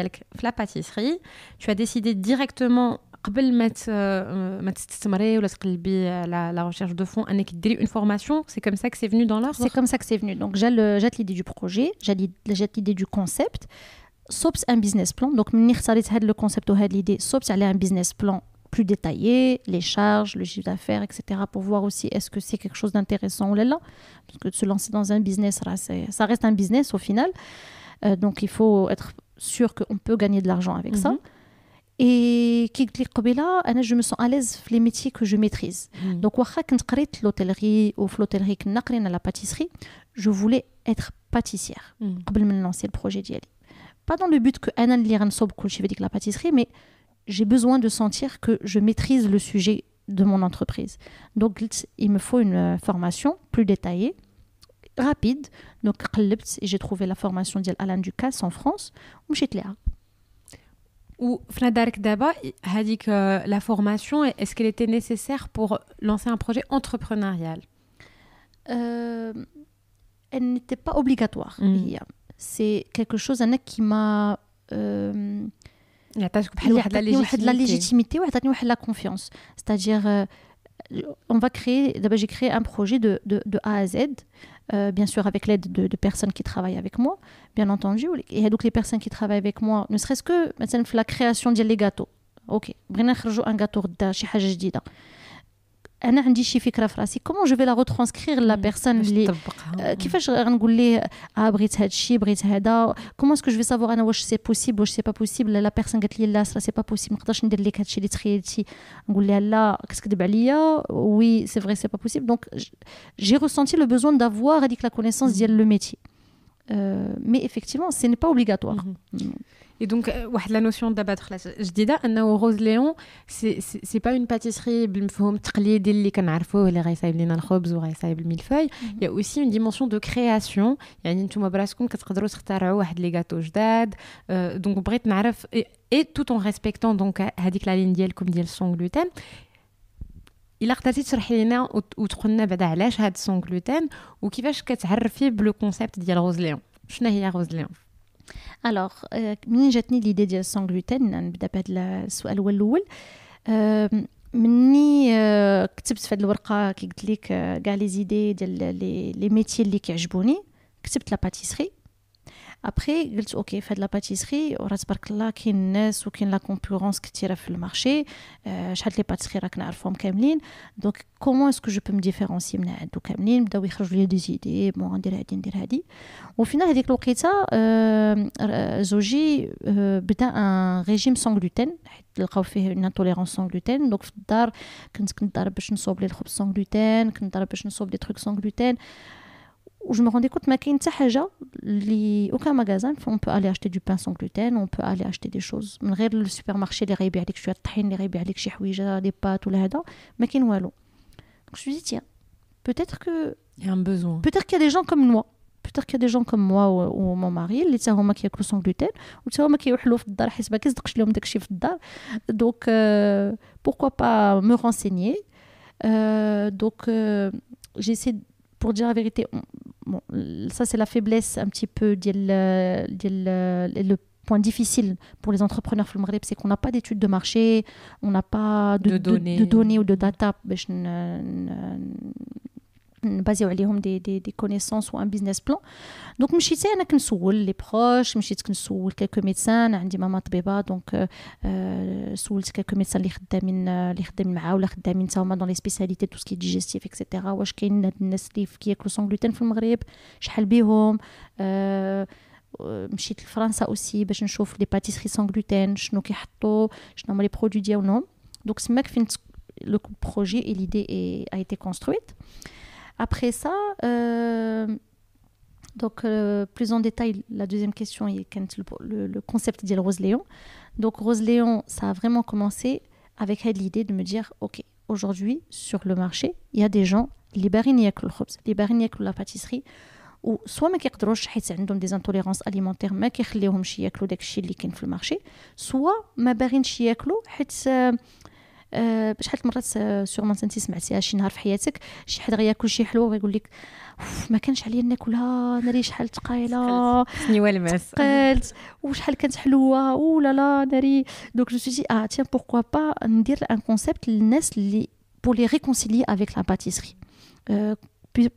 la pâtisserie. Tu as décidé directement, قبل ما تستثمري ولا تقلبي la recherche de fonds, انك ديري une formation. C'est comme ça que c'est venu dans l'ordre. C'est comme ça que c'est venu. Donc, j'ai l'idée du projet, j'ai l'idée du concept. صوبت un business plan. Donc, مني اختاريت هذا le concept وهذه l'idée, صوبت عليه un business plan plus détaillé, les charges, le chiffre d'affaires, etc. pour voir aussi est-ce que c'est quelque chose d'intéressant ou là. Parce que de se lancer dans un business, ça reste un business au final. Donc il faut être sûr qu'on peut gagner de l'argent avec ça. Et je me sens à l'aise dans les métiers que je maîtrise. Donc quand j'ai fait l'hôtellerie ou l'hôtellerie la pâtisserie, je voulais être pâtissière avant de lancer le projet d'Yali. Pas dans le but que Anna ne la pâtisserie, mais j'ai besoin de sentir que je maîtrise le sujet de mon entreprise. Donc, il me faut une formation plus détaillée, rapide. Donc, j'ai trouvé la formation d'Alain Ducasse en France. Ou Fnadark d'abord, هذيك la formation, est-ce qu'elle était nécessaire pour lancer un projet entrepreneurial? Elle n'était pas obligatoire. C'est quelque chose qui m'a يعطيك بحال واحد la légitimité وعطاتني واحد la confiance. C'est-à-dire on va créer, d'abord j'ai créé un projet de A à Z, bien sûr avec l'aide de personnes qui travaillent avec moi, bien entendu. Et donc les personnes qui travaillent avec moi, ne serait-ce que مثلا في la création ديال les gâteaux. OK, بغينا نخرجوا un gâteau غدا شي حاجه جديده. انا عندي شي فكره في راسي كومون جو في لا ريترانسكرير لا بيرسون اللي كيفاش غنقول ليه بغيت هذا الشيء بغيت هذا كومون اسكو جو في سافوار انا واش سي بوسيبل واش سي با بوسيبل لا بيرسون قالت لي لا سي با بوسيبل ما نقدرش ندير لك هذا الشيء اللي تخيلتي نقول لها لا كتكذب عليا وي سي فري سي با بوسيبل دونك جي ريسونتي لو بوزوان دافوار هذيك لا كونيسونس ديال لو ميتي مي effectivement ce n'est pas obligatoire. Et donc, la notion d'abord جديدة أنه Rose Léon, c'est pas une pâtisserie بالمفهوم التقليدي اللي كنعرفوه اللي غيصايب لنا الخبز وغيصايب الميلفوي. Il y a aussi une dimension de création. يعني نتوما براسكم كتقدروا تخترعوا واحد لي غاتو جداد. Donc بغيت نعرف et tout en respectant donc هذيك لا لين ديالكم ديال السون غلوتين. إلا قدرتي تشرحي لنا وتقول لنا بعدا علاش هاد السون غلوتين وكيفاش كتعرفي بلو كونسيبت ديال روز ليون. شنو هي روز ليون؟ Alors, منين جاتني l'idée ديال السون غلوتين نبدا بهذا السؤال هو الاول. مني كتبت في هذه الورقه كي قلت لك كاع لي زيدي ديال لي ميتي اللي كيعجبوني كتبت لا باتيسري. ابري قلت اوكي في هاد لا باتيسري وراه تبارك الله كاين الناس وكاين لا كونكورونس كثيره في المارشي شحال لي باتيسري راك نعرفهم كاملين دونك كومون اسكو جو بو مي ديفيرونسي من هادو كاملين بداو يخرجوا لي دي زيدي بون ندير هادي ندير هادي وفينا هذيك الوقيته زوجي بدا ان ريجيم سون غلوتين حيت لقاو فيه اون انتوليرونس سون غلوتين دونك في الدار كنت كنضرب باش نصوب لي الخبز سون غلوتين كنضرب باش نصوب دي تروك سون غلوتين où je me rendais compte ما كاين حتى حاجه اللي aucun magasin on peut aller acheter du pain sans gluten on peut aller acheter des choses من غير السوبر مارشي اللي غيبيع لك شويه الطحين اللي غيبيع لك شي حويجه دي بات ولا هذا ما كاين والو. Je me suis dit tiens peut-être que il y a un besoin peut-être qu'il y a des gens comme moi peut-être qu'il y a des gens comme moi ou mon mari اللي حتى هما كياكلوا sans gluten وحتى هما كيوحلوا في الدار حيت ما كيصدقش لهم داكشي في الدار donc pourquoi pas me renseigner donc j'essaie pour dire la vérité bon, ça c'est la faiblesse un petit peu le point difficile pour les entrepreneurs في المغرب c'est qu'on n'a pas d'études de marché on n'a pas de données ou de data باش نبازيو عليهم دي كونيسونس و ان بيزنس بلان دونك مشيت انا كنسول لي بروش مشيت كنسول كلكو ميدسان عندي ماما طبيبه دونك سولت كلكو ميدسان اللي خدامين معاه ولا خدامين حتى هما دون لي سبيساليتي تو سكي ديجيستيف اكسيتيرا واش كاين هاد الناس اللي كياكلوا سون غلوتين في المغرب شحال بيهم مشيت لفرنسا اوسي باش نشوف لي باتيسري سون غلوتين شنو كيحطوا شنو هما لي برودوي ديالهم دونك سماك فين لو بروجي اي ليدي a été construite. Après ça, donc plus en détail, la deuxième question est le concept de Rose Léon. Donc Rose Léon, ça a vraiment commencé avec l'idée de me dire, ok, aujourd'hui sur le marché, il y a des gens, les barines ياكلوا الخبز, les barines ياكلوا la pâtisserie, ou soit ما كيقدروش حيت عندهم des intolérances alimentaires ما كيخليوهمش ياكلوا داكشي اللي كاين في المارشي, soit ما باغينش ياكلوا حيت شحال مرات سيغمون انت سمعتيها شي نهار في حياتك شي حد غياكل شي حلوه ويقول لك ما كانش عليا ناكلها ناري شحال ثقيله نيوا الماس ثقلت وشحال كانت حلوه او لا لا ناري دونك جو سي دي تيان بوركوا با ندير ان كونسيبت للناس اللي pour les réconcilier avec la pâtisserie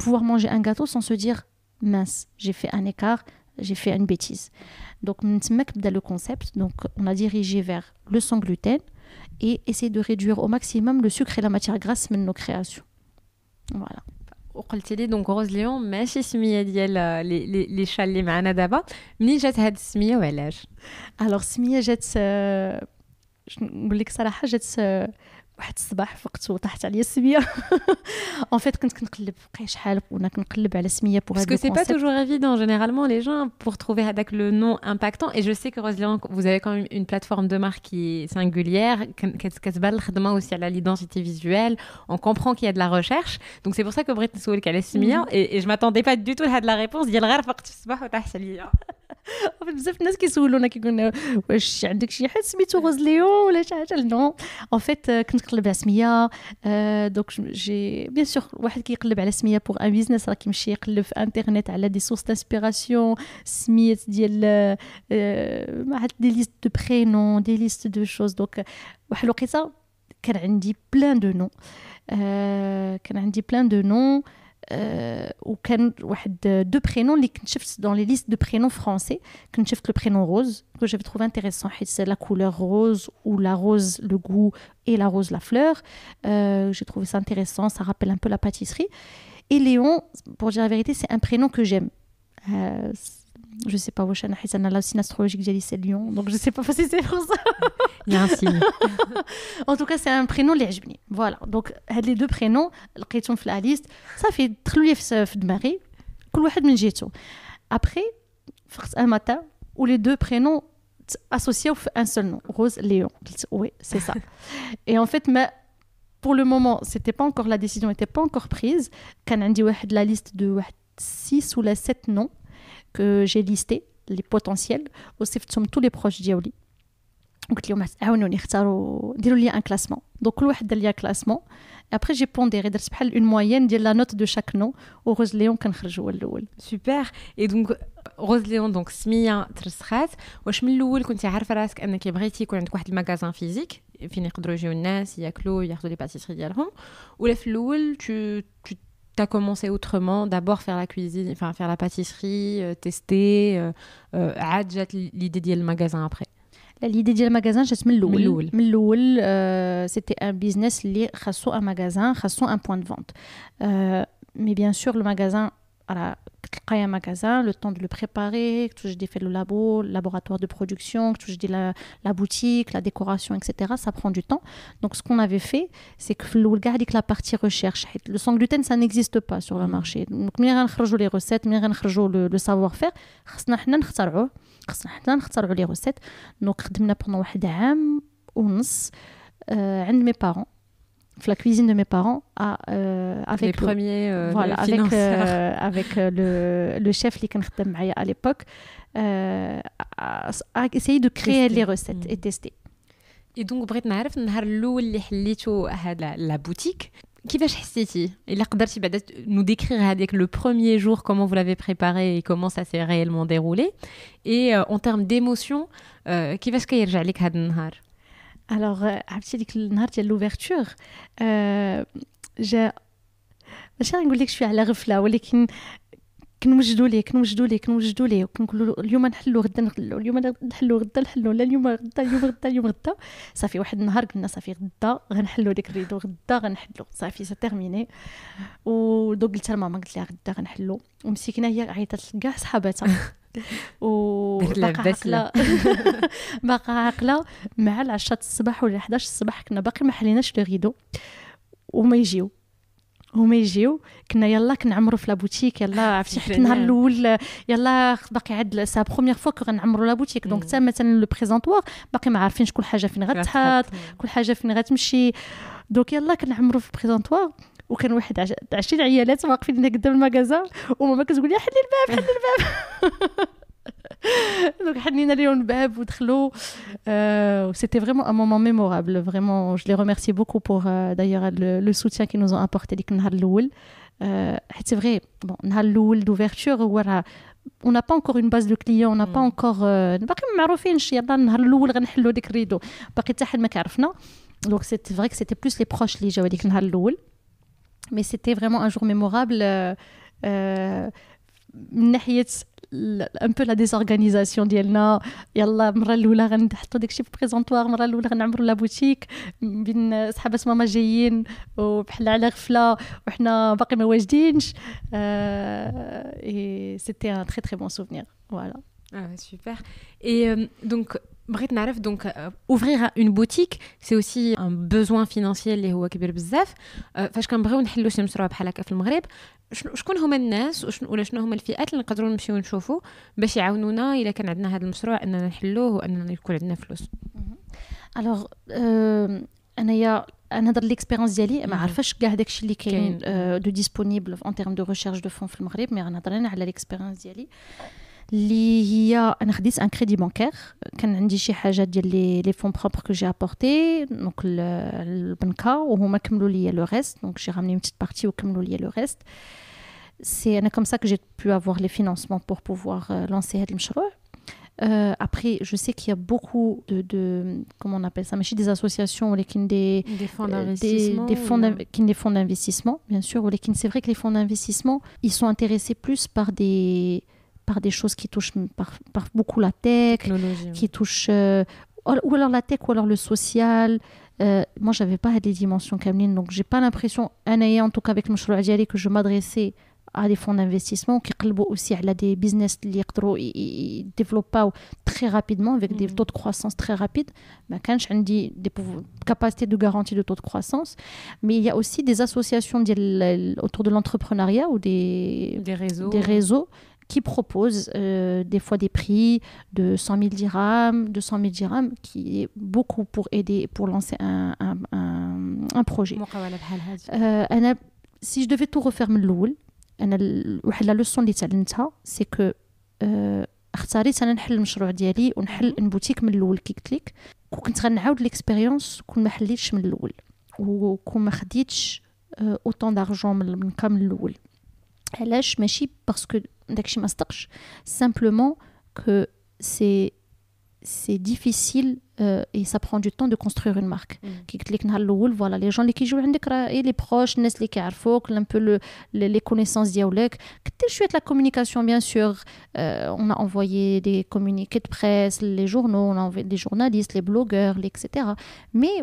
pouvoir manger un gâteau sans se dire mince j'ai fait un écart j'ai fait une bêtise donc من تماك بدا le concept donc on a dirigé vers le sans gluten et essayer de réduire au maximum le sucre et la matière grasse من nos créations. Voilà. وقلتي لي دونك روز ليون ماشي سميه ديال لي شال اللي معنا دابا منين جات هاد السميه وعلاش؟ الوغ السميه جات نقول لك صراحه جات واحد الصباح فقت وطاحت عليا السميه en fait كنت كنقلب بقى شحال وانا كنقلب على سميه pour parce que c'est pas toujours évident généralement les gens pour trouver هذاك le nom impactant et je sais que Rose Léon vous avez quand même une plateforme de marque qui est singulière كتبان الخدمه aussi على l'identité visuelle on comprend qu'il y a de la recherche donc c'est pour ça que بغيت نسولك على السميه et je m'attendais pas du tout à la réponse ديال غير فقت في الصباح وطاحت عليا بزاف الناس كيسولونا كيقولوا واش عندك شي حد سميتو غوز ليون ولا شي حاجه نو ان فيت كنت كنقلب على سميه دونك جي بيان سور واحد كيقلب على سميه بوغ ان بيزنس راه كيمشي يقلب في انترنت على دي سورس دانسبيراسيون سميات ديال ما عرفت دي ليست دو برينون دي ليست دو شوز دونك واحد الوقيته كان عندي بلان دو نون وكان واحد دو برينون اللي كنت شفت dans les listes de prénoms français كنت شفت le prénom rose que j'avais trouvé intéressant حيت c'est la couleur rose ou la rose le goût et la rose la fleur j'ai trouvé ça intéressant, ça rappelle un peu la pâtisserie et Léon pour dire la vérité c'est un prénom que j'aime je sais pas واش انا حيت انا لا سين استرولوجيك ديالي سي ليون donc je sais pas si c'est pour ça il y a un signe en tout cas c'est un prénom اللي عجبني voilà donc هاد لي دو برينون لقيتهم في لا ليست صافي دخلوا لي في دماغي كل واحد من جهته après فقت un matin où les deux prénoms associés في un seul nom Rose Léon oui c'est ça et en fait mais pour le moment c'était pas encore la décision était pas encore prise كان عندي واحد la liste de واحد 6 ou 7 noms que j'ai listé les potentiels وصفتهم tous les proches ديالي وقلت لهم عاونوني اختاروا ديروا لي ان كلاسمون دونك كل واحد دار لي كلاسمون ابري جي بونديري درت بحال اون موين ديال لا نوت دو شاك نو وغوز ليون كنخرج هو الاول سوبر اي دونك غوز ليون دونك سميه ترسخات واش من الاول كنتي عارفه راسك انك بغيتي يكون عندك واحد المغازان فيزيك فين يقدروا يجيو الناس ياكلوا ياخذوا لي باتيسري ديالهم ولا في الاول tu as commencé autrement, d'abord faire la cuisine, enfin faire la pâtisserie, tester, عاد جات l'idée ديال المغازان après. l'idée ديال المغازان جات من الاول c'était un business اللي خاصو un magasin, خاصو un point de vente. Mais bien sûr le magasin que tu aies un magasin, le temps de le préparer, que tu aies fait le laboratoire de production, que tu aies la boutique, la décoration, etc. Ça prend du temps. Donc, ce qu'on avait fait, c'est que la partie recherche, le sang gluten, ça n'existe pas sur le marché. Donc, nous avons les recettes, nous avons le savoir-faire. Nous avons les recettes. Donc, nous avons pendant un an et demi عند mes parents. La cuisine de mes parents avec les premiers avec le chef qui كنخدم معايا à l'époque a essayé de créer les recettes et tester. Et donc بغيت نعرف النهار الاول اللي حليتو هاد لا بوتيك كيفاش حسيتي الا قدرتي بعدا nous décrire هذاك le premier jour comment vous l'avez préparé et comment ça s'est réellement déroulé et en termes d'émotion كيفاش كيرجع لك هذا النهار Alors, عرفتي ديك النهار ديال لوفيرتور جا ماشي غنقول لك شويه على غفله ولكن كنوجدوا ليه وكنقولوا اليوم نحلوا غدا نحلوا اليوم نحلوا غدا نحلوا لا اليوم غدا صافي واحد النهار قلنا صافي غدا غنحلوا ديك الريدو غدا غنحلوا صافي سي تيرميني ودوك قلت لماما قلت لها غدا غنحلوا ومسكينه هي عيطت لكاع صحاباتها باقا عاقله مع العشاء الصباح ولا 11 الصباح كنا باقي ما حليناش لو ريدو وما يجيو كنا يلا كنعمروا في لابوتيك يلا عرفتي حتى النهار الاول يلا باقي عاد سا بروميير فوا كنعمروا لابوتيك دونك حتى مثلا لو بريزونطوار باقي ما عارفينش كل حاجه فين غتحط كل حاجه فين غتمشي دونك يلا كنعمروا في بريزونطوار وكان واحد 20 عيالات واقفين هنا قدام المغازا وماما كتقول لي حلي الباب donc حنينا ليهم الباب ودخلوا c'était vraiment un moment mémorable vraiment je les remercie beaucoup pour d'ailleurs le soutien qu'ils nous ont apporté ديك النهار الاول حيت c'est vrai bon النهار الاول d'ouverture هو on n'a pas encore une base de clients on n'a pas encore باقي ما معروفينش يلا النهار الاول غنحلوا ديك الريدو باقي حتى حد ما كيعرفنا donc c'est vrai que c'était plus les proches اللي جاوا ديك النهار الاول mais c'était vraiment un jour mémorable من ناحيه un peu la désorganisation ديالنا يلا المره الاولى غنحطوا داكشي في بريزونطوار المره الاولى غنعمروا لا بوتيك بين صحابات ماما جايين وبحال على غفله وحنا باقي ما واجدينش et c'était un très très bon souvenir voilà super et donc بغيت نعرف donc ouvrir une boutique c'est aussi un besoin financier اللي هو كبير بزاف فاش كنبغيو نحلوا شي مشروع بحال هكا في المغرب شكون هما الناس ولا شنو هما الفئات اللي نقدروا نمشيو نشوفوا باش يعاونونا الا كان عندنا هذا المشروع اننا نحلوه واننا يكون عندنا فلوس alors انا نهضر ليكسبيريونس ديالي ما عارفاش كاع داكشي اللي كاين دو ديسپونيبل en termes de recherche de fonds في المغرب مي غنهضر انا على ليكسبيريونس ديالي اللي هي انا خديت ان كريدي بانكير كان عندي شي حاجه ديال لي فون بروبر كو جي ابورتي دونك البنكه وهما كملوا لي لو ريست دونك جي رامني une petite partie وكملوا لي لو ريست c'est comme ça que j'ai pu avoir les financements pour pouvoir lancer هذا المشروع. Après, je sais qu'il y a beaucoup de comment on appelle ça, mais des associations ou des fonds d'investissement, des fonds d'investissement, bien sûr. Ou c'est vrai que les fonds d'investissement, ils sont intéressés plus par des choses qui touchent par beaucoup la tech, qui touchent ou alors la tech ou alors le social. Moi, j'avais pas des dimensions Kamlin, donc j'ai pas l'impression, en tout cas avec le مشروع ديالي, que je m'adressais à des fonds d'investissement qui قلبوا aussi à des business اللي يقدروا يديفلوباو très rapidement avec des taux de croissance très rapides. ما كانش عندي des capacités de garantie de taux de croissance, mais il y a aussi des associations autour de l'entrepreneuriat ou des réseaux qui proposent des fois des prix de 100 000 dirhams, 200 000 dirhams, qui est beaucoup pour aider, pour lancer un projet. Si je devais tout refaire من الأول, واحد لا لوسون اللي تعلمتها سي كو اختاريت انا نحل المشروع ديالي ونحل بوتيك من الاول كي قلت لك كنت غنعاود ليكسبيريونس كون ما حليتش من الاول وكون ما خديتش اوطون دارجون من كامل الاول. علاش؟ ماشي باسكو داكشي ما صدقش, simplement que c'est difficile et ça prend du temps de construire une marque. كي قلت لك نهار الاول فوالا لي جون اللي كيجيو عندك راه لي بروش, الناس اللي كيعرفوك, un peu les connaissances ديالك, كثير شويه la communication bien sûr. On a envoyé des communiqués de presse, les journaux, on a envoyé des journalistes, les blogueurs, etc. Mais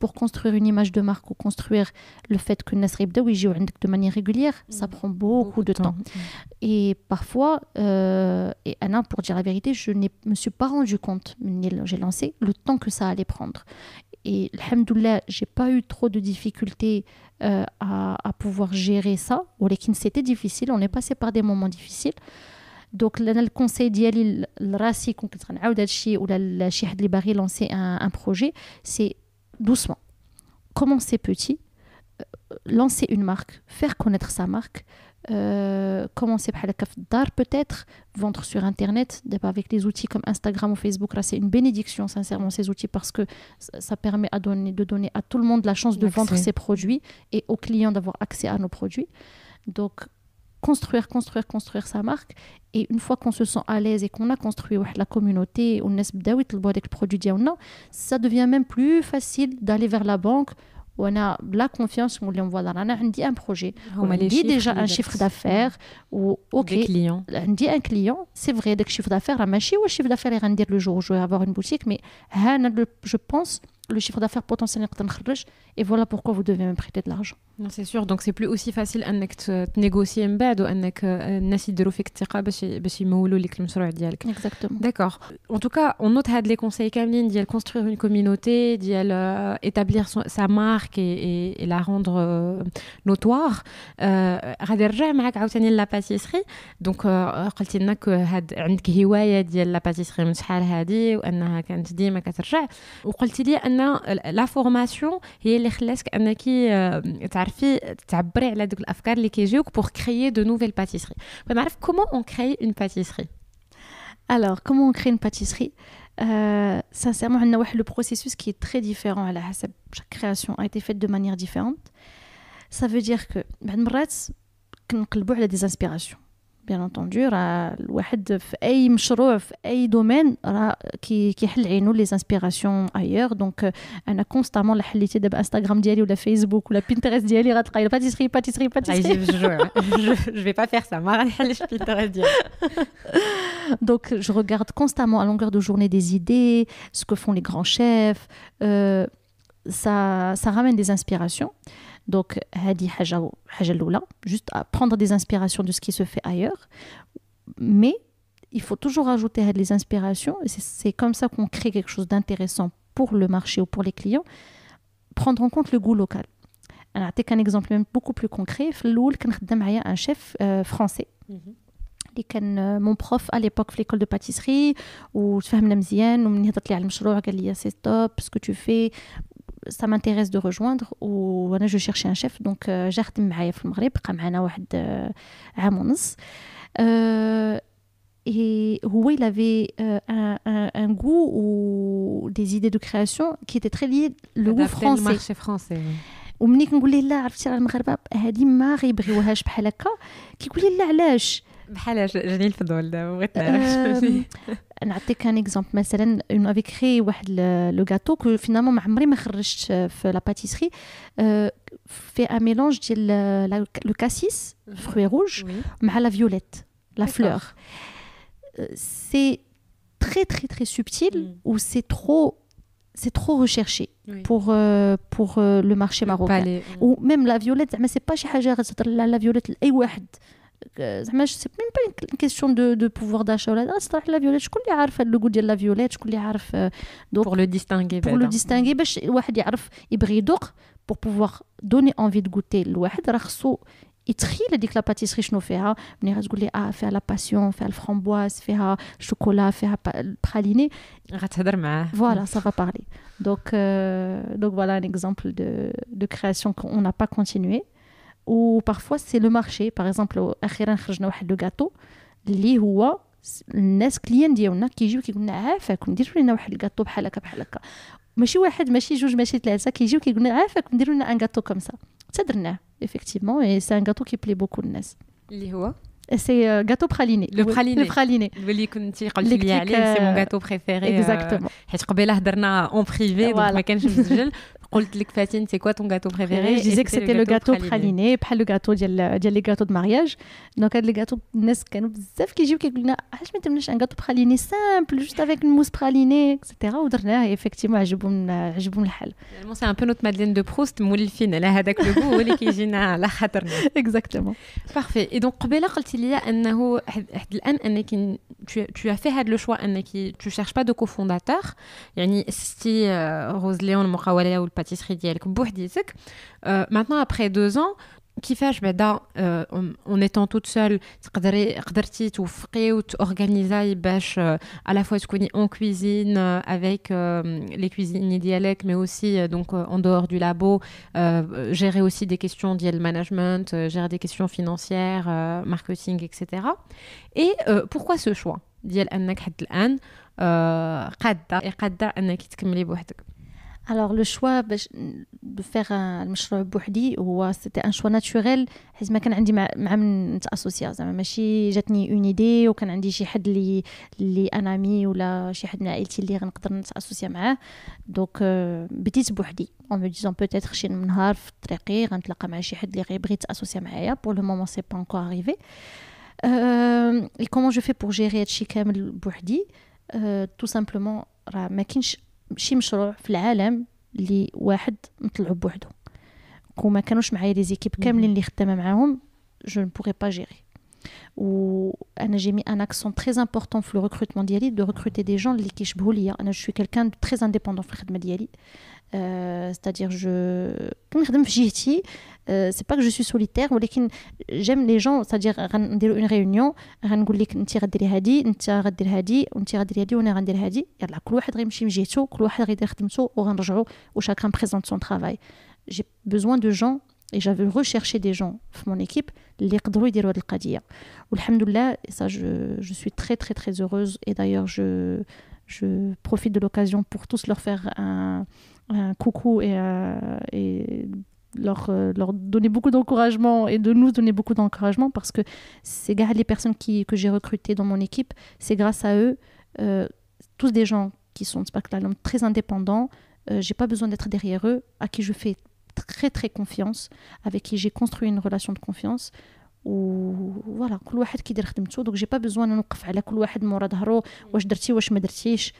pour construire une image de marque ou construire le fait que الناس يبداو يجيو عندك de manière régulière, ça prend beaucoup de temps. Et parfois et Anna, pour dire la vérité, je ne me suis pas rendu compte j'ai lancé le temps que ça allait prendre. Et alhamdoulilah, j'ai pas eu trop de difficultés à pouvoir gérer ça. C'était difficile, on est passé par des moments difficiles. Donc le conseil ديالي لراسي كون كنت غنعاود هادشي ولا شي حد اللي باغي lancer un projet, c'est doucement. Commencer petit, lancer une marque, faire connaître sa marque. Commencer par la peut-être vendre sur internet avec des outils comme Instagram ou Facebook. Là, c'est une bénédiction sincèrement ces outils parce que ça permet de donner à tout le monde la chance de vendre ses produits et aux clients d'avoir accès à nos produits. Donc construire sa marque, et une fois qu'on se sent à l'aise et qu'on a construit la communauté ou le produit ديالنا, ça devient même plus facile d'aller vers la banque. وانا بلا كونفيانس نقول فوالا انا عندي ان بروجي عندي ديجا ان شيفر دافير و اوكي عندي ان كليون سي فري داك الشيفر دافير راه ماشي هو الشيفر دافير اللي غندير لو جور جو افوار اون بوتيك مي ها انا جو بونس le chiffre d'affaires potentiel نقدر نخرج, et voilà pourquoi vous devez me prêter de l'argent. Non, c'est sûr, donc c'est plus aussi facile انك تنيغوسي من بعد وانك الناس يديروا فيك الثقه باش يمولوا لك المشروع ديالك. Exactement. D'accord. En tout cas, on note هاد les conseils كاملين ديال construire une communauté, ديال établir sa marque et la rendre notoire. غادي نرجع معاك عاوتاني لا باتيسري. دونك قلتي لنا هاد عندك هوايه ديال لا باتيسري من شحال هادي وانها كانت ديما كترجع, وقلتي لي ان لا فورماسيون هي اللي خلاتك انك تعرفي تعبري على دوك الافكار اللي كيجيوك pour créer de nouvelles pâtisseries. بنعرف comment on crée une pâtisserie. Alors comment on crée une pâtisserie? Sincèrement, on a le processus qui est très différent à la حسب. Chaque création a été faite de manière différente. Ça veut dire que بعد مرات كنقلبوا على des inspirations. Bien entendu, الواحد في أي مشروع في أي domaine راه كيحل عينو les inspirations ailleurs. Donc أنا constamment لا حليتي دابا انستغرام ديالي ولا فيسبوك ولا بينترست ديالي غتلقاي باتيسري. Je vais pas faire ça, ما غنحلش بينترست ديالي. Donc je regarde constamment à longueur de journée des idées, ce que font les grands chefs. Ça ramène des inspirations. Donc, هذه حاجة الأولى, juste à prendre des inspirations de ce qui se fait ailleurs. Mais il faut toujours ajouter les inspirations, et c'est comme ça qu'on crée quelque chose d'intéressant pour le marché ou pour les clients. Prendre en compte le goût local. أنا أعطيك un exemple même beaucoup plus concret. في الأول كان خدام معايا un chef français. اللي كان مون بروف à l'époque في l'école de pâtisserie, وتفهمنا مزيان, ومن هضرت لي على المشروع قال لي c'est top ce que tu fais. Ça m'intéresse de rejoindre, ou انا je cherchais un chef, donc جا خدم معايا في المغرب, بقى معنا واحد عام ونص. et هو il avait un goût ou des idées de création qui étaient très liées le goût français. Le marché français. ومني كنقول ليه لا عرفتي راه المغاربه هذه ما غيبغيوهاش بحال هكا كيقول لي لا علاش بحال جاني الفضول بغيت نعرف نعطيك ان اكزامبل مثلا اون افي كري واحد لو غاتو كو فينالمون ما عمري ما خرجت في لا باتيسري في ان ميلونج ديال لو كاسيس فروي روج مع لا فيوليت لا فلور سي très très très subtil ou c'est trop recherché pour le marché marocain ou même la violette زعما c'est pas شي حاجه غتهضر لا violette لاي واحد زعما c'est même pas une question de pouvoir d'achat ولا صراحه لا violette شكون اللي عارف لو غو ديال لا violette شكون اللي عارف pour le distinguer باش الواحد يعرف يبغي يذوق pour pouvoir donner envie de goûter الواحد راه خصو يتخيل هذيك لا باتيسري شنو فيها ملي غتقول لي فيها لا باسيون فيها الفرامبواز فيها الشوكولا فيها البراليني غتهضر معاه فوالا ça va parler donc voilà un exemple de création qu'on n'a pas continué ou parfois c'est le marché par exemple اخيرا خرجنا واحد لو غاتو اللي هو الناس كليان ديالنا كيجيو كيقول لنا عافاكم ديروا لنا واحد الغاتو بحال هكا ماشي واحد ماشي جوج ماشي ثلاثه كيجيو كيقول لنا عافاكم ديروا لنا ان غاتو كوم سا تدرناه effectivement et c'est un gâteau qui plaît beaucoup الناس اللي هو c'est gâteau praliné le praliné اللي كنتي قلتي لي عليه c'est mon gâteau préféré exactement حيت قبيله هضرنا en privé donc ما كانش مسجل قلت لك فاتين c'est quoi ton gâteau préféré je disais que c'était le gâteau praliné بحال le gâteau ديال les gâteaux de mariage donc هاد les gâteaux الناس كانوا بزاف كيجيو كيقول لنا علاش ما درناش un gâteau praliné simple juste avec une mousse pralinée etc ودرناه effectivement عجبهم الحال c'est un peu notre Madeleine de Proust مولفين على هذاك لو هو اللي كيجينا على خاطرنا exactement parfait et donc قبيله قلتي لي انه حد الان انك tu as fait هذا لو شوا انك tu cherches pas de cofondateur يعني استي روزليون المقاوله والباتيسري ديالك بوحديتك maintenant après 2 ans كيفاش بعدا en étant toute seule قدرتي توفقي وتورغانيزاي باش à la fois تكوني en cuisine avec les cuisiniers ديالك mais aussi donc en dehors du labo gérer aussi des questions ديال management gérer des questions financières marketing etc et pourquoi ce choix ديال انك حد الان قاده انك تكملي بوحدك Alors le choix de faire المشروع بوحدي هو c'était un choix naturel حيت ما كان عندي مع من نتاسوسيا زعما ماشي جاتني اون ايدي وكان عندي شي حد اللي انا مي ولا شي حد من عائلتي اللي غنقدر نتاسوسيا معاه دونك بديت بوحدي en me disant peut-être شي نهار في طريقي غنتلاقى مع شي حد اللي غيبغي يتاسوسيا معايا pour le moment c'est pas encore arrivé et comment je fais pour gérer هادشي كامل بوحدي tout simplement راه ما كاينش شي مشروع في العالم اللي واحد مطلعو بوحدو وما كانوش معايا لي زيكيب كاملين اللي خدامه معاهم je ne pourrais pas gérer وانا j'ai mis un accent très important في le recrutement ديالي de recruter des gens اللي كيشبهوا ليا انا je suis quelqu'un de très indépendant في الخدمه ديالي c'est-à-dire كنخدم في جهتي c'est pas que je suis solitaire ولكن j'aime les gens c'est-à-dire غنديروا une réunion غنقول لك انت غديري هادي انت غدير هادي وانت غديري هادي وانا غندير هادي يلا كل واحد غيمشي من جهته كل واحد غيدير خدمته وغنرجعوا و chacun présente son travail j'ai besoin de gens et j'avais recherché des gens في mon équipe اللي يقدروا يديروا هذه القضيه والحمد لله ça je suis très très très heureuse et d'ailleurs je profite de l'occasion pour tous leur faire un coucou et leur donner beaucoup d'encouragement et de nous donner beaucoup d'encouragement parce que c'est les personnes que j'ai recrutées dans mon équipe, c'est grâce à eux, tous des gens qui sont très indépendants, j'ai pas besoin d'être derrière eux, à qui je fais très très confiance, avec qui j'ai construit une relation de confiance. وفوالا كل واحد كيدير خدمته دونك جي با بزوان نوقف على كل واحد مورا ظهرو واش درتي واش ما درتيش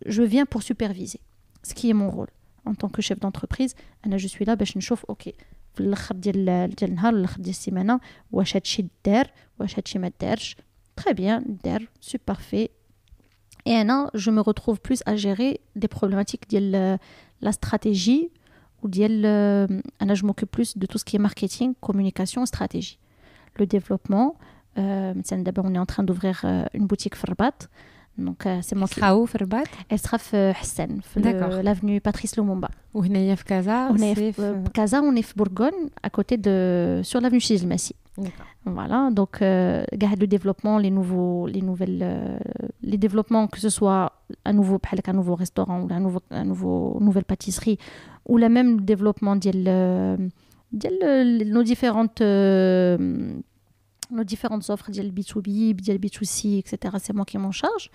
جو فيان بور سوبرفيزي سكي مون رول en tant que chef d'entreprise انا جو سوي لا باش نشوف اوكي في الاخر ديال النهار الاخر ديال السيمانه واش هادشي دار واش هادشي ما دارش très bien دار سو بارفي et انا je me retrouve plus à gérer des problématiques ديال la stratégie ou ديال انا je m'occupe plus de tout ce qui est marketing communication stratégie le développement مثلا دابا on est en train d'ouvrir une boutique في الرباط donc c'est moi qui où في الرباط elle sera في حسان في l'avenue Patrice Lumumba وهنايا في كازا on est في كازا on est في بورغون à côté de sur l'avenue Chez Massi Voilà, donc le développement, les développements, que ce soit un nouveau restaurant ou une nouvelle pâtisserie, ou même le développement de nos différentes offres, de B2B, de B2C, etc. C'est moi qui m'en charge.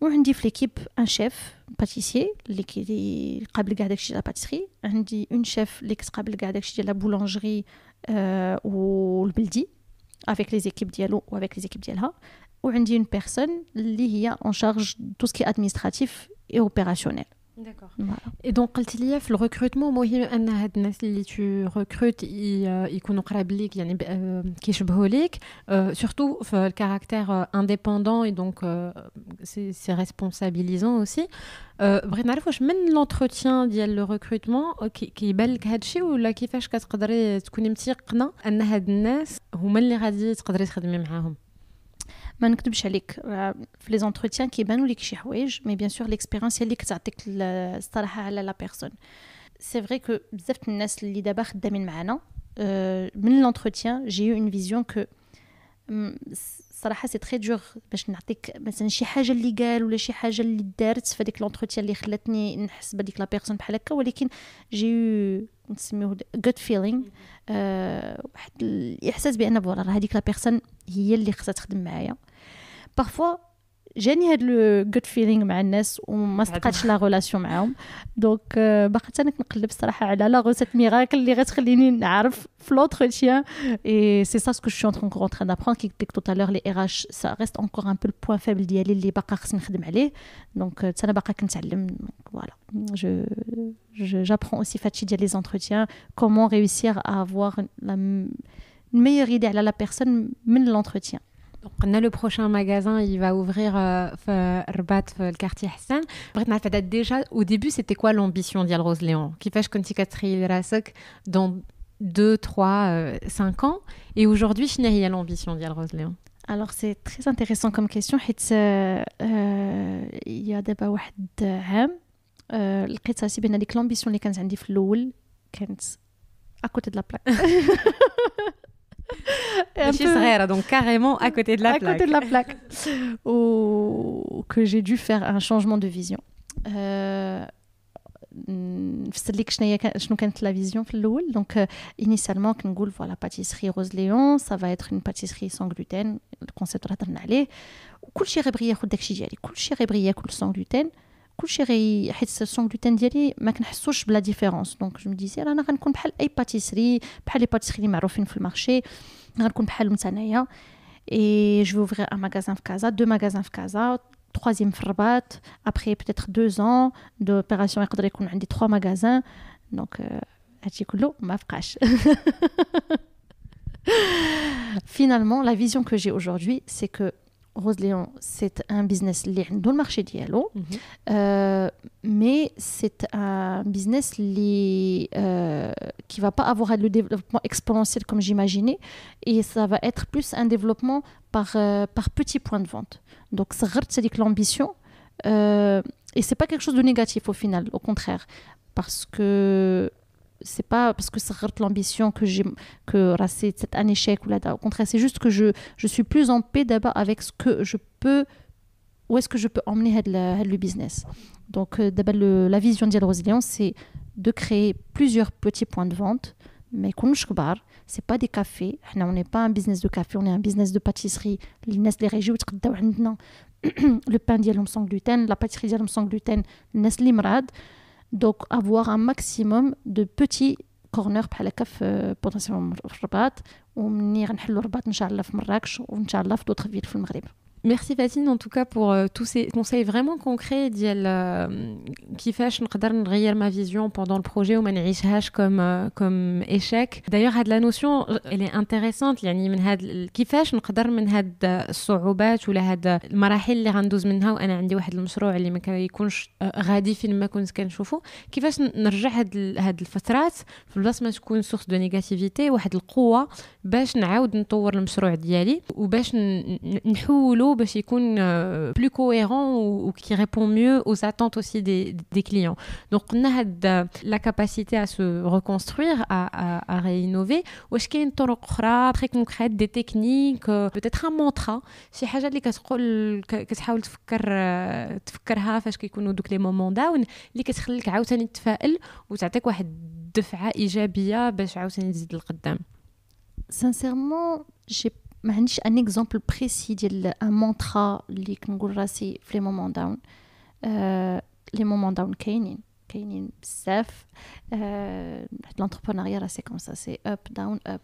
وعندي في l'équipe un chef pâtissier اللي قابل كاع داكشي ديال الباتيسري عندي une chef اللي كتقابل كاع داكشي ديال لا بولانجري والبلدي avec les équipes ديالو و avec les équipes ديالها وعندي une personne اللي هي en charge tout ce qui est administratif et opérationnel. D'accord. Voilà. Et donc قلت لي في الريكروتمون مهم ان هاد الناس اللي tu recrutes يكونوا قراب ليك يعني كيشبهوا ليك surtout في الكاركتير indépendant et donc c'est responsabilisant aussi. بغيت نعرف واش من l'entretien ديال لو ريكروتمون كيبان لك هادشي ولا كيفاش كتقدري تكوني متيقنه ان هاد الناس هما اللي غادي تقدري تخدمي معاهم؟ ما نكذبش عليك في لي زونتروتيان كيبانوا لك شي حوايج مي بيان سور ليكسبيريونس هي اللي كتعطيك الصراحه على لا بيرسون. سي فري كو بزاف الناس اللي دابا خدامين معنا من لونتروتيان جي يو اون فيزيون كو صراحه سي تري دور باش نعطيك مثلا شي حاجه اللي قال ولا شي حاجه اللي دارت في هذيك لونتروتيان اللي خلاتني نحس بهذيك لا بيرسون بحال هكا ولكن جي يو نسميوه good feeling واحد الاحساس بان فوالا هذيك لا بيرسون هي اللي خصها تخدم معايا. بارفوا جاني هاد لو good feeling مع الناس وما صدقاتش لا ريلاسيون معاهم دونك باقا انا كنقلب الصراحه على لا غوسيت ميراكل اللي غتخليني نعرف في لونتروتيان اي سي سا سكو جو سوي en train d'apprendre qui dit tout à l'heure les RH ça reste encore un peu le point faible ديالي اللي باقا خصني نخدم عليه دونك انا باقا كنتعلم فوالا j'apprends aussi فهادشي ديال les entretiens comment réussir à avoir une meilleure idée على la personne من l'entretien. قلنا لو بروشان ماغازان il va ouvrir في الرباط في الكارتي حسان. بغيت نعرف هذا ديجا au début c'était quoi l'ambition ديال روز ليون كيفاش كنتي كتخيلي راسك dans 2 3 5 ans et aujourd'hui شنو هي l'ambition ديال روز ليون؟ Alors c'est très intéressant comme question حيت il y a دابا واحد عام لقيت راسي بان ديك l'ambition اللي كانت عندي في الاول كانت à côté de la plaque. ماشي صغيرة donc carrément à côté de la plaque. À côté de la plaque. Ou que j'ai dû faire un changement de vision. نفسر لك شنو كانت لا فيزيون في الاول دونك انيسيالمون كنقول فوالا باتيسري روز ليون سا فا ايتر اون باتيسري سون غلوتين الكونسيبت اللي هضرنا عليه وكلشي غيبغي ياخذ داكشي ديالي كلشي غيبغي ياكل سون غلوتين كلشي حيت سون غلوتين ديالي ما كنحسوش بلا ديفيرونس دونك جو مديسي انا غنكون بحال اي باتيسري بحال لي باتيسري اللي معروفين في المارشي غنكون بحالهم تنايا et je vais ouvrir un magasin في كازا 2 magasins في كازا troisième في الرباط après peut-être 2 ans d'opération يقدر يكون عندي 3 magasins donc هادشي كله ما بقاش. Finalement la vision que j'ai aujourd'hui c'est que Rose Léon, c'est un business qui a le marché dialo, mais c'est un business qui va pas avoir le développement exponentiel comme j'imaginais, et ça va être plus un développement par petits points de vente. Donc c'est l'ambition, et c'est pas quelque chose de négatif au final, au contraire, parce que c'est pas parce que ça rate l'ambition que c'est un échec ou là au contraire c'est juste que je suis plus en paix d'abord avec ce que je peux où est-ce que je peux emmener le business. Donc d'abord la vision de Rose Léon c'est de créer plusieurs petits points de vente mais كلش كبار c'est pas des cafés on n'est pas un business de café on est un business de pâtisserie الناس اللي غيجيو يتغداو عندنا le pain ديالهم sans gluten la pâtisserie ديالهم sans gluten الناس اللي مراد. Donc, avoir un maximum de petits corners بحال هكا في potentiellement في الرباط ومني غنحلوا الرباط ان شاء الله في مراكش وان شاء الله في d'autres villes في المغرب. Merci Fatine en tout cas pour tous ces conseils vraiment concrets ديال كيفاش نقدر نغير ma vision pendant le projet وما نعيشهاش comme échec. D'ailleurs هاد la notion elle est intéressante يعني من هاد كيفاش نقدر من هاد الصعوبات ولا هاد المراحل اللي غندوز منها وانا عندي واحد المشروع اللي ما كيكونش غادي فين ما كنت كنشوفه كيفاش نرجع هاد الفترات في بلاصه ما تكون سورس دو نيجاتيفيتي واحد القوه باش نعاود نطور المشروع ديالي وباش نحولو nouveau باش يكون plus cohérent ou qui répond mieux aux attentes aussi des clients. Donc on a la capacité à se reconstruire, à réinnover. واش كاين طرق أخرى très concrètes, des techniques, peut-être un mantra, شي حاجة اللي كتحاول تفكرها فاش كيكونوا دوك لي مومون داون اللي كتخليك عاوتاني تفائل وتعطيك واحد دفعة إيجابية باش عاوتاني تزيد لقدام. Sincèrement, ما عنديش ان اكزامبل بريسي ديال ان مونترا اللي كنقول راسي في لي مومون داون. لي مومون داون كاينين بزاف. الانتربرونيا راه سي كوم سا، سي اب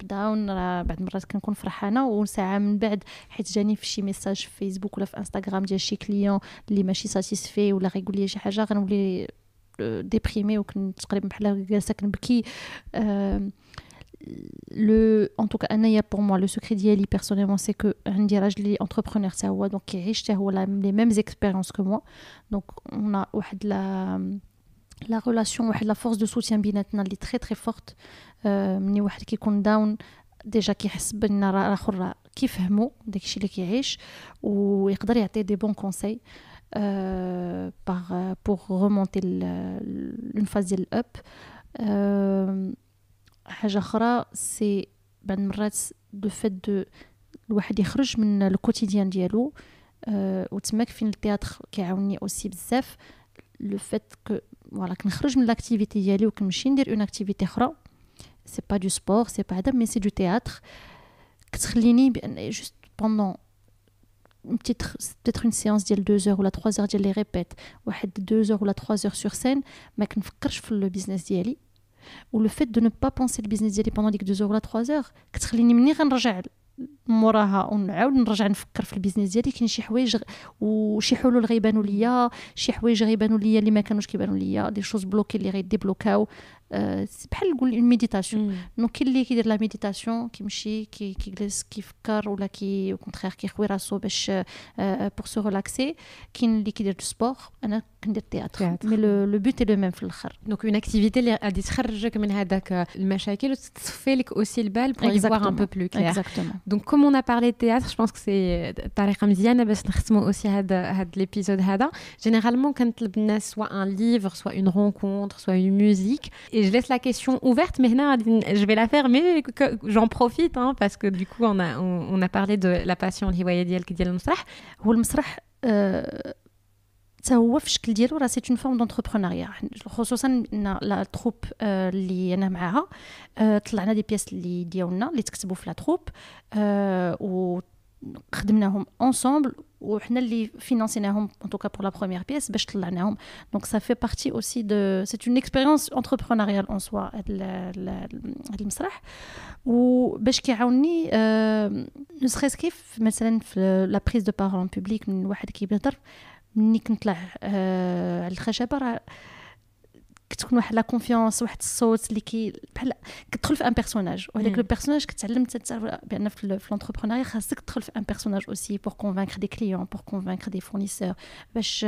داون. راه بعض المرات كنكون فرحانه وساعه من بعد حيت جاني في شي ميساج في فيسبوك ولا في انستغرام ديال شي كليون اللي ماشي ساتيسفي ولا غيقول لي شي حاجه غنولي ديبريمي وكنت تقريبا بحال جالسه كنبكي. En tout cas, pour moi, le secret d'Yali, personnellement, c'est que un dirajli entrepreneur, c'est moi, donc qui riche, c'est les mêmes expériences que moi. Donc, on a la relation, la force de soutien بيناتنا اللي très très forte. مني واحد كيكون داون ديجا كيحس بان راه الاخر كيفهمو داكشي اللي كيعيش ويقدر يعطي دي بون كونساي pour remonter une phase ديال الاب. حاجه اخرى سي بعض المرات دو فيت دو الواحد يخرج من الكوتيديان ديالو وتماك فين التياتر كيعاونني اوسي بزاف. لو فيت كو فوالا كنخرج من لاكتيفيتي ديالي وكنمشي ندير اون اكتيفيتي اخرى، سي با دو سبور سي با هذا مي سي دو تياتر، كتخليني بان جوست بوندون peut-être une séance ديال 2 heures ولا 3 heures ديال لي ريبيت، واحد 2 heures ولا 3 heures sur scène ما كنفكرش في البيزنس ديالي. و لو فيت دو نو با بونسي البيزنس ديالي بوندون ديك 2 heures ولا 3 heures كتخليني مني غنرجع موراها ونعاود نرجع نفكر في البيزنس ديالي. كاين شي حوايج وشي حلول غيبانوا ليا، شي حوايج غيبانوا ليا اللي ما كانوش كيبانوا ليا، دي شوز بلوكي اللي غيديبلوكاو. بحال نقول اون ميديتاسيون. دونك كاين اللي كيدير لا ميديتاسيون كيمشي كيجلس كيفكر ولا كي او كونترير كيخوي راسو باش بور سو ريلاكسي. كاين اللي كيدير دو سبور، انا كندير تياتر مي لو بوت اي لو ميم في الاخر. دونك اون اكتيفيتي اللي غادي تخرجك من هذاك المشاكل وتصفي لك اوسي البال pour y voir un peu plus clair. Donc comme on a parlé de théâtre, je pense que c'est طريقه مزيانه باش نختموا اوسي هذا ليبيزود هذا. Généralement كنطلب الناس soit un livre, soit une rencontre, soit une musique. Et je laisse la question ouverte, mais je vais la faire, mais j'en profite parce que du coup on a parlé de la passion الهواية ديالك ديال المسرح. هو المسرح هو في الشكل ديالو راه سي اون فورم دونتربرونيا، خصوصا لا تروب اللي انا معاها طلعنا دي بياس اللي ديالنا اللي تكتبوا في لا تروب وخدمناهم انصامبل وحنا اللي فينانسيناهم ان توكا بور لا بروميير بيس باش طلعناهم. دونك سا في بارتي اوسي دو سي اون اكسبيريونس انتربرونيال اون سوا هذا المسرح وباش كيعاونني نسخيس كيف مثلا في لا بريز دو بارول بوبليك من واحد كيبهضر مني كنطلع على الخشبه راه كتكون واحد لا كونفيونس، واحد الصوت اللي بحال كتدخل في ان بيرسوناج وهذاك لو بيرسوناج كتعلم بان في لونتربرونيا خاصك تدخل في ان بيرسوناج اوسي بور كونفانكر دي كليون بور كونفانكر دي فورنيسور باش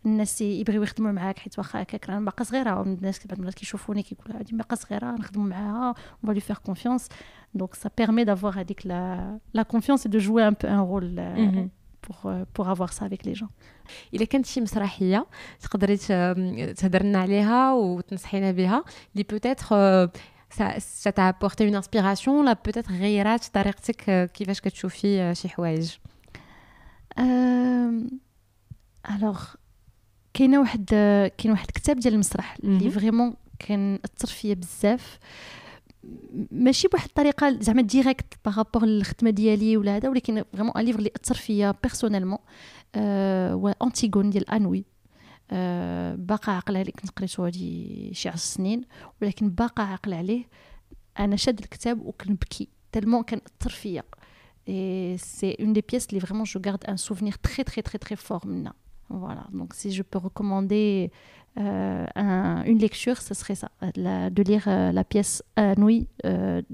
الناس يبغيو يخدموا معاك حيت واخا هكاك راه باقا صغيره. الناس بعض المرات كيشوفوني كيقولوا هادي باقا صغيره نخدموا معاها on va lui faire confiance. Donc ça permet d'avoir هذيك la confiance et de jouer un peu un rôle pour avoir ça avec les gens. إلا كانت شي مسرحية تقدري تهضر لنا عليها وتنصحينا بها اللي peut-être ça t'a apporté une inspiration لا peut-être غيرات طريقتك كيفاش كتشوفي شي حوايج. alors كاين واحد كتاب ديال المسرح اللي فريمون كان اثر فيا بزاف، ماشي بواحد الطريقه زعما ديريكت بارابور للخدمه ديالي ولا هذا، ولكن فريمون ان ليفر اللي اثر فيا بيرسونيلمون هو انتيغون ديال انوي. باقا عاقله عليه، كنت قريتو هادي شي 10 سنين ولكن باقا عاقله عليه. انا شاد الكتاب وكنبكي تالمون كان اثر فيا. et c'est une des pièces اللي vraiment je garde un souvenir très très très très fort منها. Voilà, donc si je peux recommander une lecture, ce serait ça, de lire la pièce Anouilh,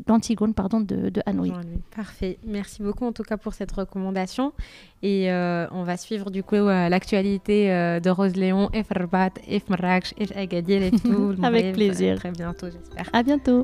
d'Antigone, pardon, de Anouilh. Parfait, merci beaucoup en tout cas pour cette recommandation. Et on va suivre du coup l'actualité de Rose Léon, et Rabat, et Marrakech, et Agadir et tout. Avec plaisir. Très bientôt, j'espère. À bientôt.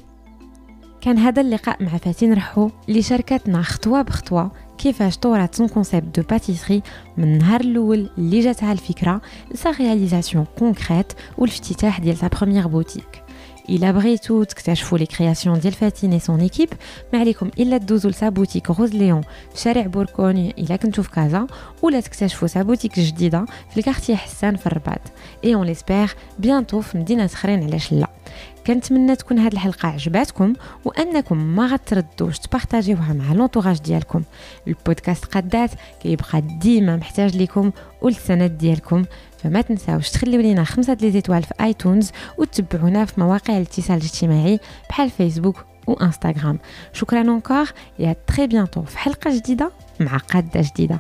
كان هذا اللقاء مع فاتن رحو اللي شاركتنا خطوة بخطوة كيفاش طورت سون كونسيبت دو باتيسري من النهار الاول اللي جاتها الفكره لسا رياليزاسيون كونكريت والافتتاح ديال سا بروميير بوتيك. الا بغيتو تكتشفوا لي كرياسيون ديال فاتن سون ايكيب ما عليكم الا تدوزوا لسا بوتيك روز ليون في شارع بوركوني الا كنتو في كازا، ولا تكتشفوا سا بوتيك جديده في الكارتيه حسان في الرباط اي اون ليسبير بيانتو في مدينه خرين. علاش لا. كنتمنى تكون هذه الحلقه عجباتكم وانكم ما غتردوش تبارطاجيوها مع لونطوراج ديالكم. البودكاست قادات كيبقى ديما محتاج لكم والسند ديالكم، فما تنساوش تخليو لينا 5 لي زيتوال في ايتونز وتتبعونا في مواقع الاتصال الاجتماعي بحال فيسبوك وانستغرام. شكرا انكور يا تري بيانتو في حلقه جديده مع قاده جديده.